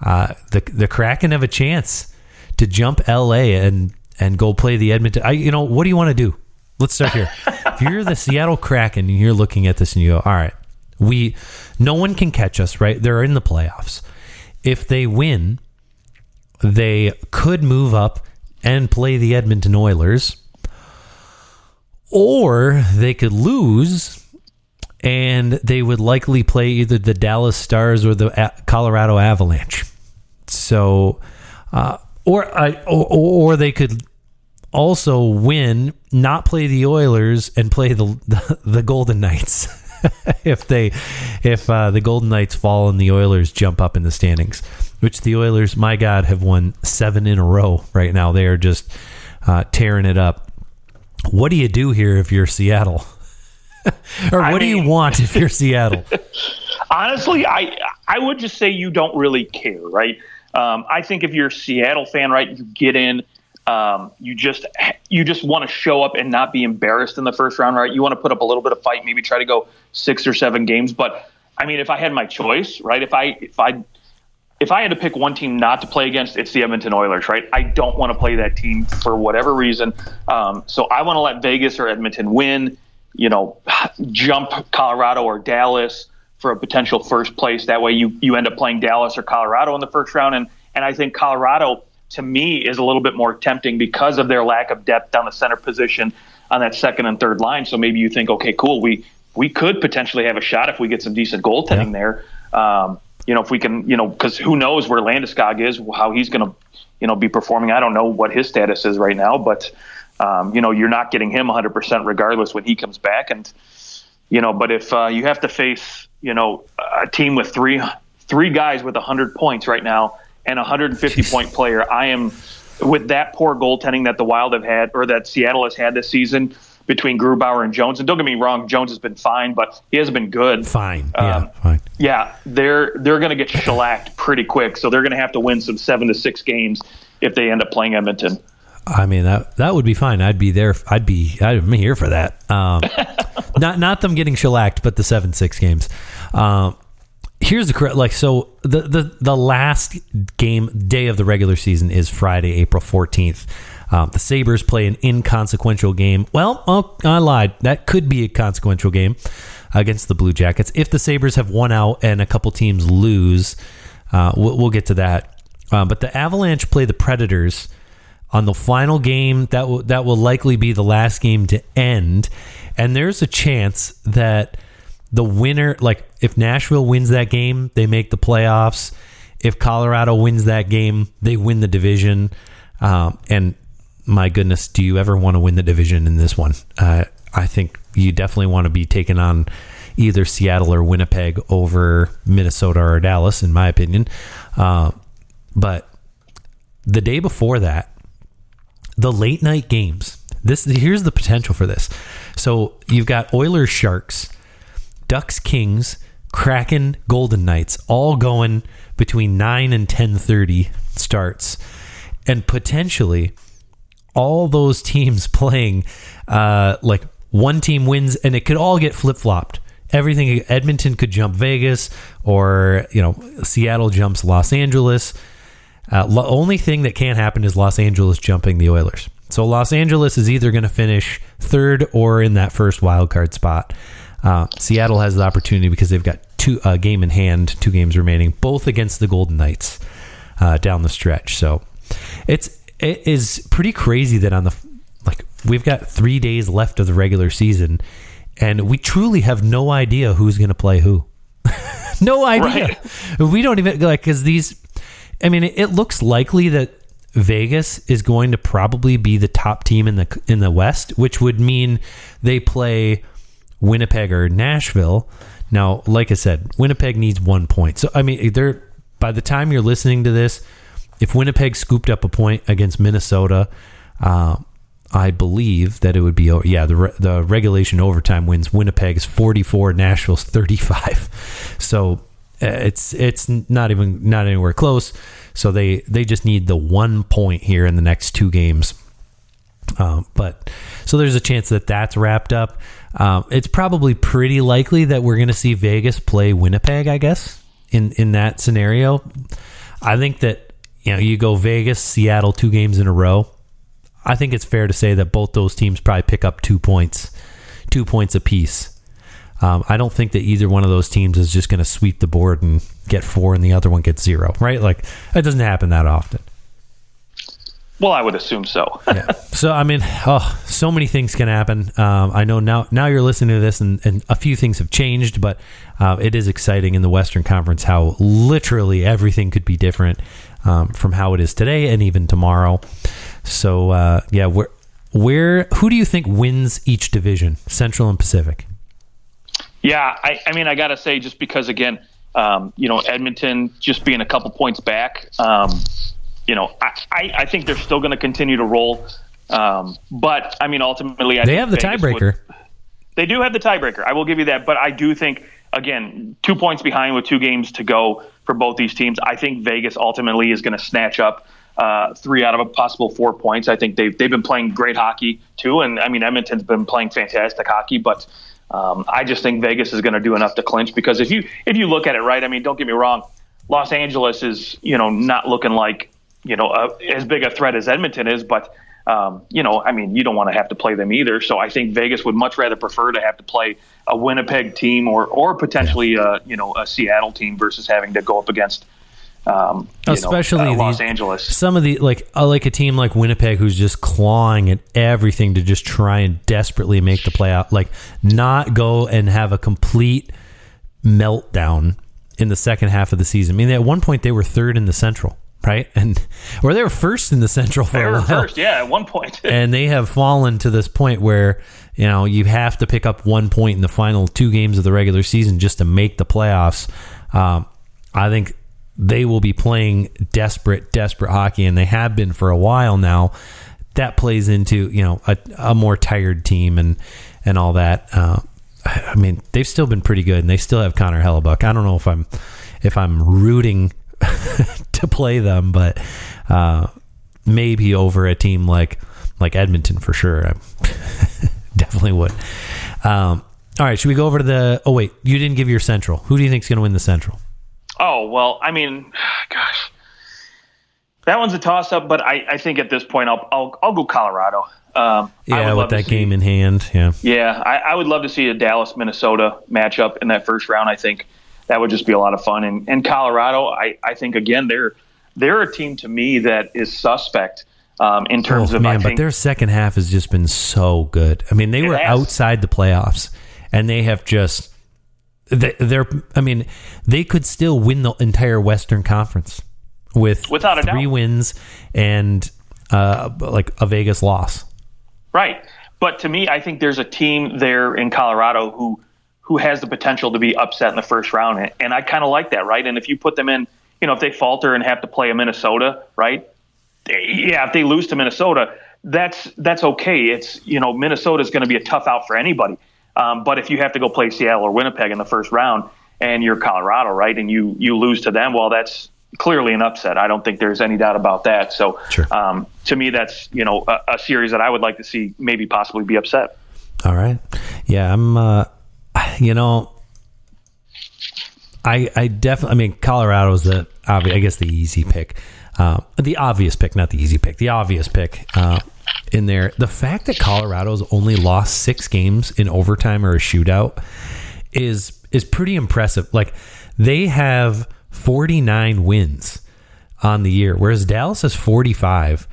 The Kraken have a chance to jump LA and go play the Edmonton. What do you want to do? Let's start here. If you're the Seattle Kraken and you're looking at this and you go, all right, no one can catch us, right? They're in the playoffs. If they win, they could move up and play the Edmonton Oilers, or they could lose and they would likely play either the Dallas Stars or the Colorado Avalanche. So, or they could also win, not play the Oilers, and play the Golden Knights. if the Golden Knights fall and the Oilers jump up in the standings, which the Oilers, my God, have won 7 in a row right now. They are just tearing it up. What do you do here if you're Seattle? Or what do you want if you're Seattle? Honestly, I would just say you don't really care, right? I think if you're a Seattle fan, right, you get in. You just want to show up and not be embarrassed in the first round, right? You want to put up a little bit of fight, maybe try to go 6 or 7 games. But I mean, if I had my choice, right? If I had to pick one team not to play against, it's the Edmonton Oilers, right? I don't want to play that team for whatever reason. So I want to let Vegas or Edmonton win. Jump Colorado or Dallas for a potential first place. That way, you end up playing Dallas or Colorado in the first round, and I think Colorado, to me, is a little bit more tempting because of their lack of depth down the center position on that second and third line. So maybe you think, okay, cool, we could potentially have a shot if we get some decent goaltending there. If we can, because who knows where Landeskog is, how he's going to, be performing. I don't know what his status is right now, but you're not getting him 100% regardless when he comes back. And but if you have to face, a team with three guys with 100 points right now, and a 150-point player, I am, with that poor goaltending that the Wild have had, or that Seattle has had this season between Grubauer and Jones. And don't get me wrong, Jones has been fine, but he hasn't been good. Fine. Yeah, they're going to get shellacked pretty quick, so they're going to have to win some 7 to 6 games if they end up playing Edmonton. I mean, that would be fine. I'd be there. I'm here for that. Not them getting shellacked, but the 7-6 games. Here's the correct, so the last day of the regular season is Friday, April 14th. The Sabres play an inconsequential game. Well, I lied. That could be a consequential game against the Blue Jackets. If the Sabres have won out and a couple teams lose, we'll get to that. But the Avalanche play the Predators on the final game. That will likely be the last game to end. And there's a chance that the winner, if Nashville wins that game, they make the playoffs. If Colorado wins that game, they win the division. And my goodness, do you ever want to win the division in this one? I think you definitely want to be taking on either Seattle or Winnipeg over Minnesota or Dallas, in my opinion. But the day before that, the late night games. Here's the potential for this. So you've got Oilers Sharks, Ducks Kings, Kraken Golden Knights, all going between 9 and 10:30 starts, and potentially all those teams playing one team wins, and it could all get flip-flopped. Everything, Edmonton could jump Vegas, or Seattle jumps Los Angeles. Only thing that can't happen is Los Angeles jumping the Oilers. So Los Angeles is either going to finish third or in that first wild card spot. Seattle has the opportunity because they've got a game in hand, 2 games remaining, both against the Golden Knights down the stretch. So it is pretty crazy that we've got 3 days left of the regular season, and we truly have no idea who's going to play who. No idea. Right. We don't even because it looks likely that Vegas is going to probably be the top team in the West, which would mean they play Winnipeg or Nashville. Now, like I said, Winnipeg needs 1 point. So, by the time you're listening to this, if Winnipeg scooped up a point against Minnesota, I believe that it would be, the regulation overtime wins. Winnipeg's 44, Nashville's 35. So it's not anywhere close. So they just need the 1 point here in the next 2 games. But so there's a chance that that's wrapped up. It's probably pretty likely that we're going to see Vegas play Winnipeg, I guess, in that scenario. I think that, you go Vegas, Seattle 2 games in a row. I think it's fair to say that both those teams probably pick up 2 points apiece. I don't think that either one of those teams is just going to sweep the board and get 4 and the other one gets 0, right? Like, that doesn't happen that often. Well, I would assume so. Yeah. So, I mean, so many things can happen. I know now you're listening to this and a few things have changed, but it is exciting in the Western Conference how literally everything could be different from how it is today and even tomorrow. So, who do you think wins each division, Central and Pacific? Yeah, I mean, I got to say, just because, again, Edmonton just being a couple points back, I think they're still going to continue to roll. But, I mean, ultimately, they have the tiebreaker. They do have the tiebreaker. I will give you that. But I do think, again, 2 points behind with 2 games to go for both these teams. I think Vegas ultimately is going to snatch up 3 out of a possible 4 points. I think they've been playing great hockey too, and I mean Edmonton's been playing fantastic hockey. But I just think Vegas is going to do enough to clinch, because if you look at it, right, I mean, don't get me wrong, Los Angeles is not looking like as big a threat as Edmonton is, but I mean, you don't want to have to play them either. So I think Vegas would much rather prefer to have to play a Winnipeg team or potentially a Seattle team versus having to go up against especially Los Angeles. Some of the like a team like Winnipeg who's just clawing at everything to just try and desperately make the playoff, like not go and have a complete meltdown in the second half of the season. I mean, at one point they were 3rd in the Central, right? Or they were 1st in the Central for a while. First, yeah, at one point. And they have fallen to this point where you have to pick up 1 point in the final 2 games of the regular season just to make the playoffs. I think they will be playing desperate hockey, and they have been for a while now. That plays into a more tired team and all that. I mean, they've still been pretty good, and they still have Connor Hellebuck. I don't know if I'm rooting to play them, but maybe over a team like Edmonton for sure. I definitely would. All right, should we go over to the? Oh wait, you didn't give your Central. Who do you think is going to win the Central? Oh, well, I mean, gosh, that one's a toss-up, but I think at this point I'll go Colorado. With that game in hand, yeah. Yeah, I would love to see a Dallas-Minnesota matchup in that first round. I think that would just be a lot of fun. And Colorado, I think, again, they're a team to me that is suspect in terms of, I think. But their second half has just been so good. I mean, they were outside the playoffs, and they have just... they could still win the entire Western Conference without 3 wins and like a Vegas loss. Right. But to me, I think there's a team there in Colorado who has the potential to be upset in the first round. And I kind of like that, right? And if you put them in, if they falter and have to play a Minnesota, right? If they lose to Minnesota, that's okay. It's, Minnesota's going to be a tough out for anybody. But if you have to go play Seattle or Winnipeg in the first round and you're Colorado, right, and you lose to them, well, that's clearly an upset. I don't think there's any doubt about that. So sure. To me, that's, a series that I would like to see maybe possibly be upset. All right. Yeah, I'm, I definitely, Colorado's the easy pick. The obvious pick, not the easy pick, the obvious pick. In there, the fact that Colorado's only lost 6 games in overtime or a shootout is pretty impressive. Like, they have 49 wins on the year, whereas Dallas has 45.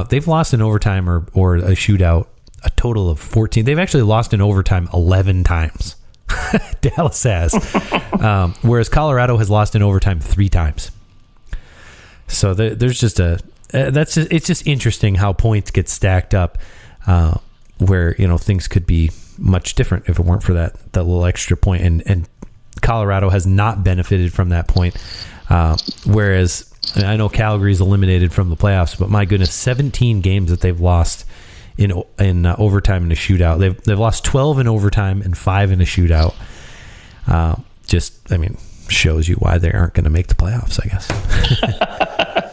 They've lost in overtime or a shootout a total of 14. They've actually lost in overtime 11 times. Dallas has, whereas Colorado has lost in overtime 3 times. So there's just it's just interesting how points get stacked up, where things could be much different if it weren't for that little extra point, and Colorado has not benefited from that point, whereas I know Calgary's eliminated from the playoffs, but my goodness, 17 games that they've lost in overtime in a shootout. They've lost 12 in overtime and 5 in a shootout. Shows you why they aren't going to make the playoffs, I guess. I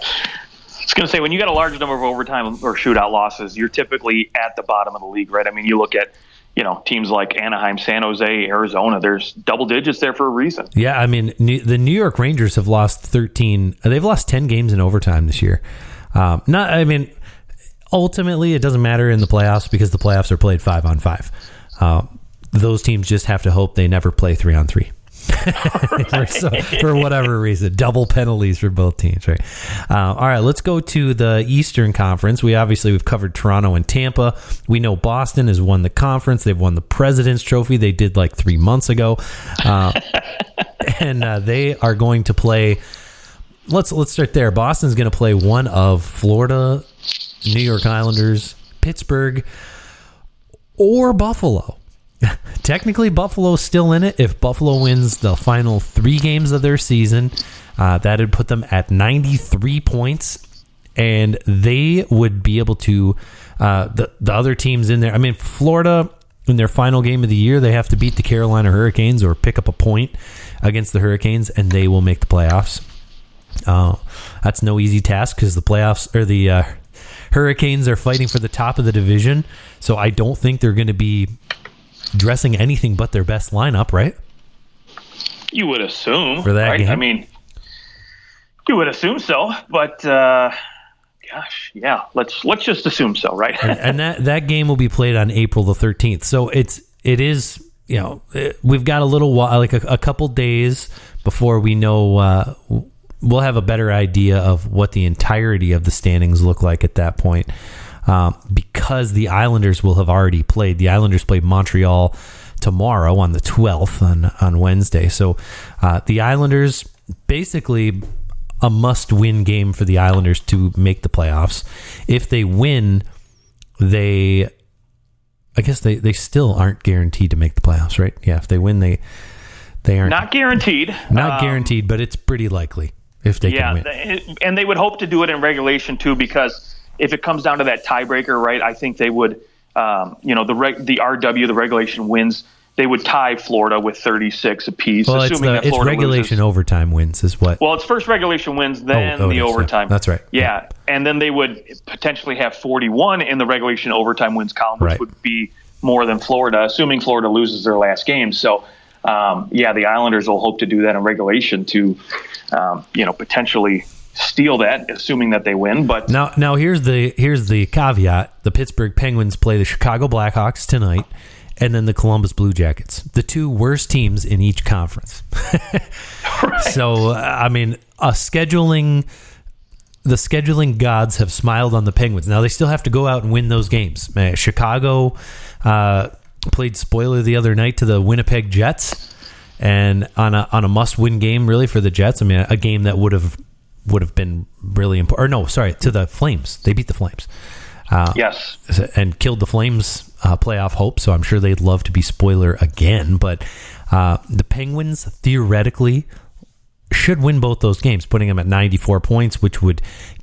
was going to say, when you got a large number of overtime or shootout losses, you're typically at the bottom of the league, right? I mean, you look at, teams like Anaheim, San Jose, Arizona, there's double digits there for a reason. Yeah, I mean, the New York Rangers have lost 13. They've lost 10 games in overtime this year. Ultimately, it doesn't matter in the playoffs because the playoffs are played 5-on-5. Those teams just have to hope they never play 3-on-3. For whatever reason, double penalties for both teams, right? All right, let's go to the Eastern Conference. We've covered Toronto and Tampa. We know Boston has won the conference. They've won the President's Trophy. They did like 3 months ago, and they are going to play. Let's start there. Boston's going to play one of Florida, New York Islanders, Pittsburgh, or Buffalo. Technically, Buffalo's still in it. If Buffalo wins the final 3 games of their season, that'd put them at 93 points, and they would be able to the other teams in there. I mean, Florida, in their final game of the year, they have to beat the Carolina Hurricanes or pick up a point against the Hurricanes, and they will make the playoffs. That's no easy task because the playoffs or the Hurricanes are fighting for the top of the division, so I don't think they're going to be dressing anything but their best lineup, right? You would assume for that right? game. I mean, you would assume so, but let's just assume so, right? and that game will be played on April the 13th. So it is we've got a little while, like a couple days before we know. We'll have a better idea of what the entirety of the standings look like at that point. Because the Islanders will have already played. The Islanders play Montreal tomorrow on the 12th on Wednesday. So the Islanders, basically a must-win game for the Islanders to make the playoffs. If they win, I guess they still aren't guaranteed to make the playoffs, right? Yeah, if they win, they aren't. Not guaranteed. Not guaranteed, but it's pretty likely if they can win. And they would hope to do it in regulation, too, because if it comes down to that tiebreaker, right, I think they would, the RW, the regulation wins, they would tie Florida with 36 apiece. Well, assuming that Florida regulation loses. Overtime wins is what? Well, it's first regulation wins, then the overtime. That's right. Yeah, and then they would potentially have 41 in the regulation overtime wins column, which would be more than Florida, assuming Florida loses their last game. So, the Islanders will hope to do that in regulation to, potentially steal that, assuming that they win. But now here's the caveat: the Pittsburgh Penguins play the Chicago Blackhawks tonight, and then the Columbus Blue Jackets, the 2 worst teams in each conference. Right. So I mean, the scheduling gods have smiled on the Penguins. Now they still have to go out and win those games. Chicago played spoiler the other night to the Winnipeg Jets, and on a must-win game really for the Jets. I mean, a game that would have been really important. Or no, sorry, to the Flames. They beat the Flames. Yes. And killed the Flames' playoff hope, so I'm sure they'd love to be spoiler again. But the Penguins theoretically should win both those games, putting them at 94 points, which would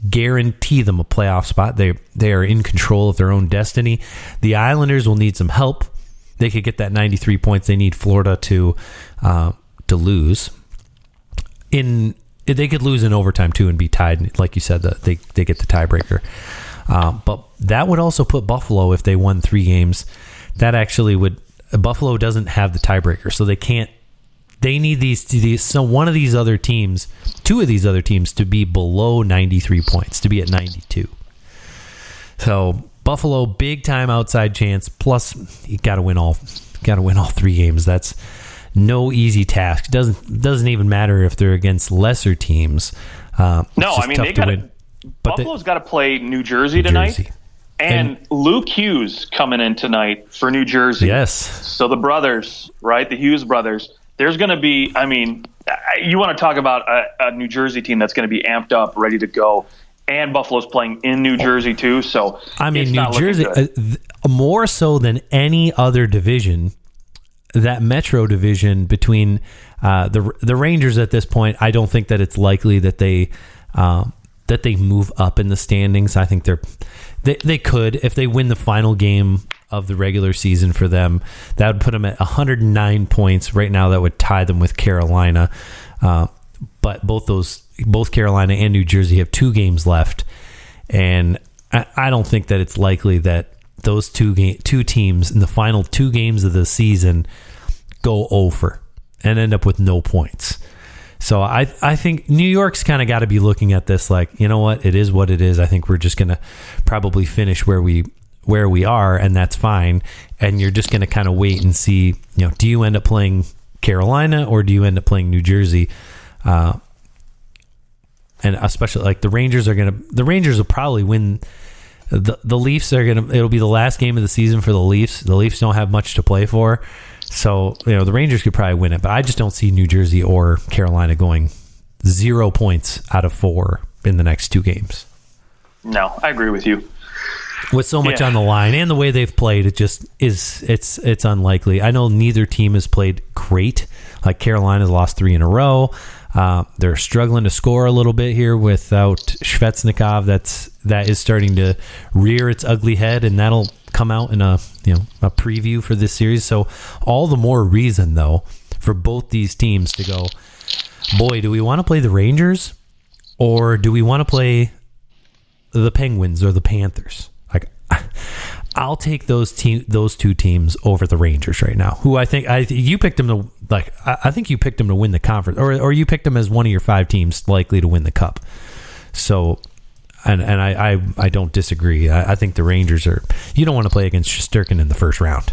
guarantee them a playoff spot. They are in control of their own destiny. The Islanders will need some help. They could get that 93 points. They need Florida to lose. They could lose in overtime too and be tied. Like you said, they get the tiebreaker. But that would also put Buffalo, if they won 3 games, that actually would. Buffalo doesn't have the tiebreaker, so they can't. They need these. So one of these other teams, 2 of these other teams, to be below 93 points, to be at 92. So Buffalo, big time outside chance. Plus, you got to win all 3 games. That's no easy task. Doesn't even matter if they're against lesser teams. No, I mean, they got to. Buffalo's got to play New Jersey tonight. And Luke Hughes coming in tonight for New Jersey. Yes. So the brothers, right? The Hughes brothers. There's going to be, I mean, you want to talk about a New Jersey team that's going to be amped up, ready to go. And Buffalo's playing in New Jersey too. So, I mean, New Jersey, more so than any other division, that Metro division between the Rangers at this point, I don't think that it's likely that they that they move up in the standings. I think they could, if they win the final game of the regular season for them, that would put them at 109 points. Right now, that would tie them with Carolina. But both Carolina and New Jersey have 2 games left. And I don't think that it's likely that those two teams in the final 2 games of the season go over and end up with no points. So I think New York's kind of got to be looking at this like, you know what, it is what it is. I think we're just going to probably finish where we are, and that's fine. And you're just going to kind of wait and see, do you end up playing Carolina or do you end up playing New Jersey? And especially like the Rangers will probably win. The Leafs it'll be the last game of the season for the Leafs. The Leafs don't have much to play for. So, the Rangers could probably win it, but I just don't see New Jersey or Carolina going 0 points out of 4 in the next 2 games. No, I agree with you. With so much on the line and the way they've played, it just it's unlikely. I know neither team has played great. Like Carolina's lost 3 in a row. They're struggling to score a little bit here without Svechnikov. That is starting to rear its ugly head, and that'll come out in a preview for this series. So all the more reason, though, for both these teams to go, boy, do we want to play the Rangers or do we want to play the Penguins or the Panthers? Like, I'll take those 2 teams over the Rangers right now. Who I think you picked them to I think you picked them to win the conference, or you picked them as one of your 5 teams likely to win the cup. So, and I don't disagree. I think the Rangers you don't want to play against Shesterkin in the first round.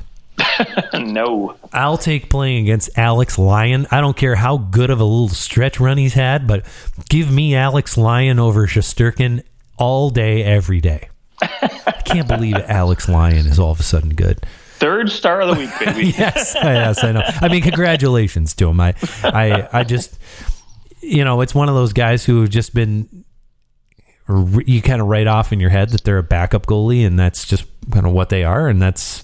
No. I'll take playing against Alex Lyon. I don't care how good of a little stretch run he's had, but give me Alex Lyon over Shesterkin all day, every day. I can't believe Alex Lyon is all of a sudden good. 3rd star of the week, baby. yes, I know. I mean, congratulations to him. I just, it's one of those guys who have just been, you kind of write off in your head that they're a backup goalie, and that's just kind of what they are, and that's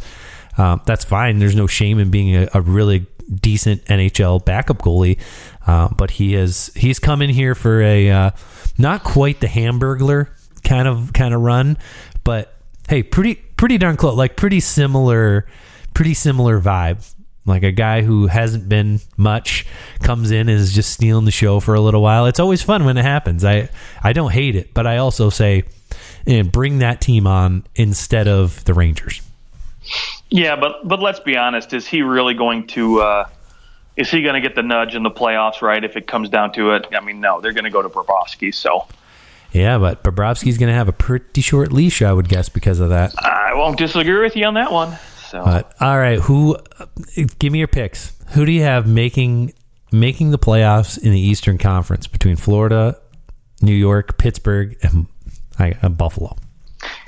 fine. There's no shame in being a really decent NHL backup goalie, but he's come in here for a not quite the Hamburglar kind of run, but hey, pretty darn close, like pretty similar vibe. Like a guy who hasn't been much comes in and is just stealing the show for a little while. It's always fun when it happens. I don't hate it, but I also say, bring that team on instead of the Rangers. Yeah, but let's be honest. Is he really going to? Is he going to get the nudge in the playoffs? Right? If it comes down to it, I mean, no, they're going to go to Bobrovsky. So. Yeah, but Bobrovsky's going to have a pretty short leash, I would guess, because of that. I won't disagree with you on that one. So, all right, give me your picks. Who do you have making the playoffs in the Eastern Conference between Florida, New York, Pittsburgh, and Buffalo?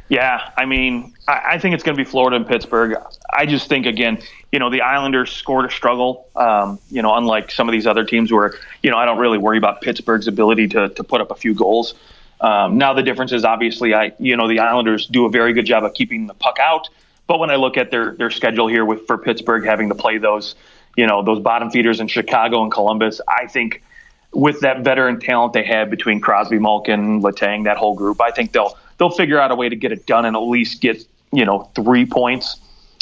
Yeah, I mean, I think it's going to be Florida and Pittsburgh. I just think, again, the Islanders scored a struggle, unlike some of these other teams where, I don't really worry about Pittsburgh's ability to put up a few goals. Now the difference is obviously, the Islanders do a very good job of keeping the puck out. But when I look at their schedule here for Pittsburgh having to play those bottom feeders in Chicago and Columbus, I think with that veteran talent they have between Crosby, Malkin, Letang, that whole group, I think they'll figure out a way to get it done and at least get 3 points.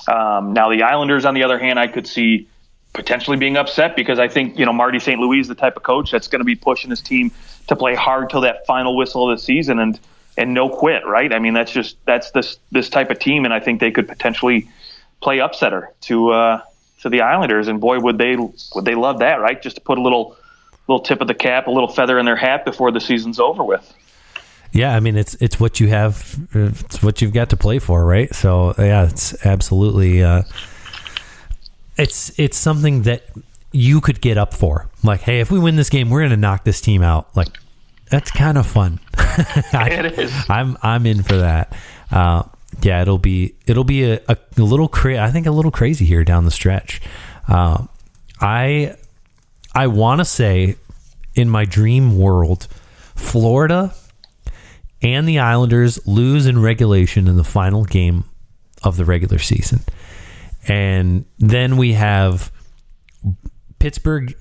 Now the Islanders, on the other hand, I could see potentially being upset because I think Marty St. Louis is the type of coach that's going to be pushing his team to play hard till that final whistle of the season and no quit, right? I mean, that's this type of team, and I think they could potentially play upsetter to the Islanders, and boy, would they love that, right? Just to put a little tip of the cap, a little feather in their hat before the season's over with. Yeah, I mean, it's what you have, it's what you've got to play for, right? So yeah, it's absolutely it's something that you could get up for. Like, hey, if we win this game, we're going to knock this team out. Like, that's kind of fun. It is. I'm in for that. Yeah, it'll be a little I think a little crazy here down the stretch. I want to say, in my dream world, Florida and the Islanders lose in regulation in the final game of the regular season, and then we have Pittsburgh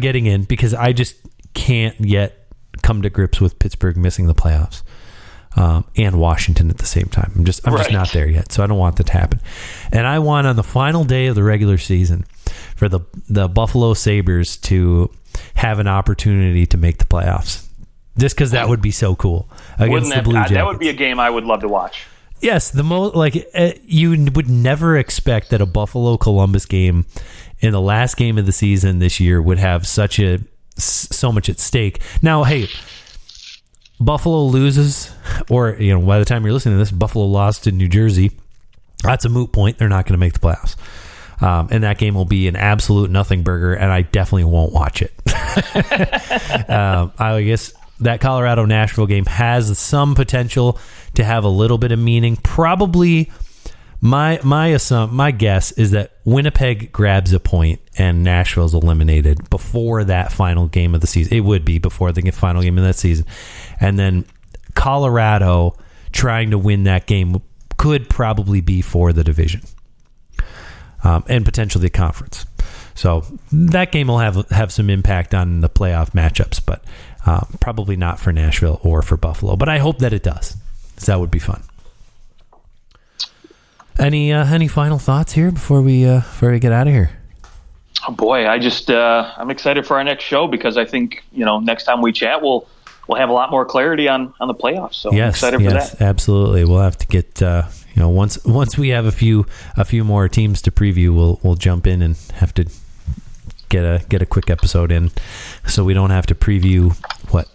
getting in, because I just can't yet come to grips with Pittsburgh missing the playoffs and Washington at the same time. I'm just not there yet, so I don't want that to happen. And I want on the final day of the regular season for the Buffalo Sabres to have an opportunity to make the playoffs. Just because that would be so cool against the Blue Jackets. That would be a game I would love to watch. Yes, you would never expect that a Buffalo-Columbus game in the last game of the season this year would have so much at stake. Now, hey, Buffalo loses, or by the time you're listening to this, Buffalo lost to New Jersey. That's a moot point. They're not going to make the playoffs. And that game will be an absolute nothing burger, and I definitely won't watch it. I guess that Colorado-Nashville game has some potential to have a little bit of meaning. Probably my guess is that Winnipeg grabs a point and Nashville's eliminated before that final game of the season. It would be before the final game of that season. And then Colorado trying to win that game could probably be for the division. And potentially the conference. So that game will have some impact on the playoff matchups, but probably not for Nashville or for Buffalo. But I hope that it does, because that would be fun. Any final thoughts here before we get out of here? Oh boy, I'm excited for our next show, because I think next time we chat we'll have a lot more clarity on the playoffs. So I'm excited for that. Absolutely. We'll have to get once we have a few more teams to preview, we'll jump in and have to get a quick episode in, so we don't have to preview what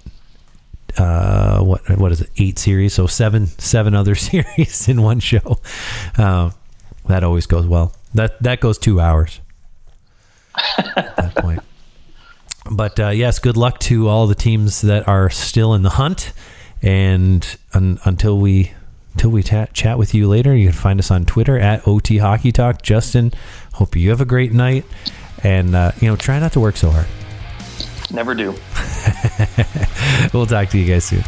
is it, 8 series, so seven other series in one show. That always goes well. That goes 2 hours at that point. But yes, good luck to all the teams that are still in the hunt, and until we chat with you later, you can find us on Twitter at OT Hockey Talk. Justin, hope you have a great night, and try not to work so hard. Never do. We'll talk to you guys soon.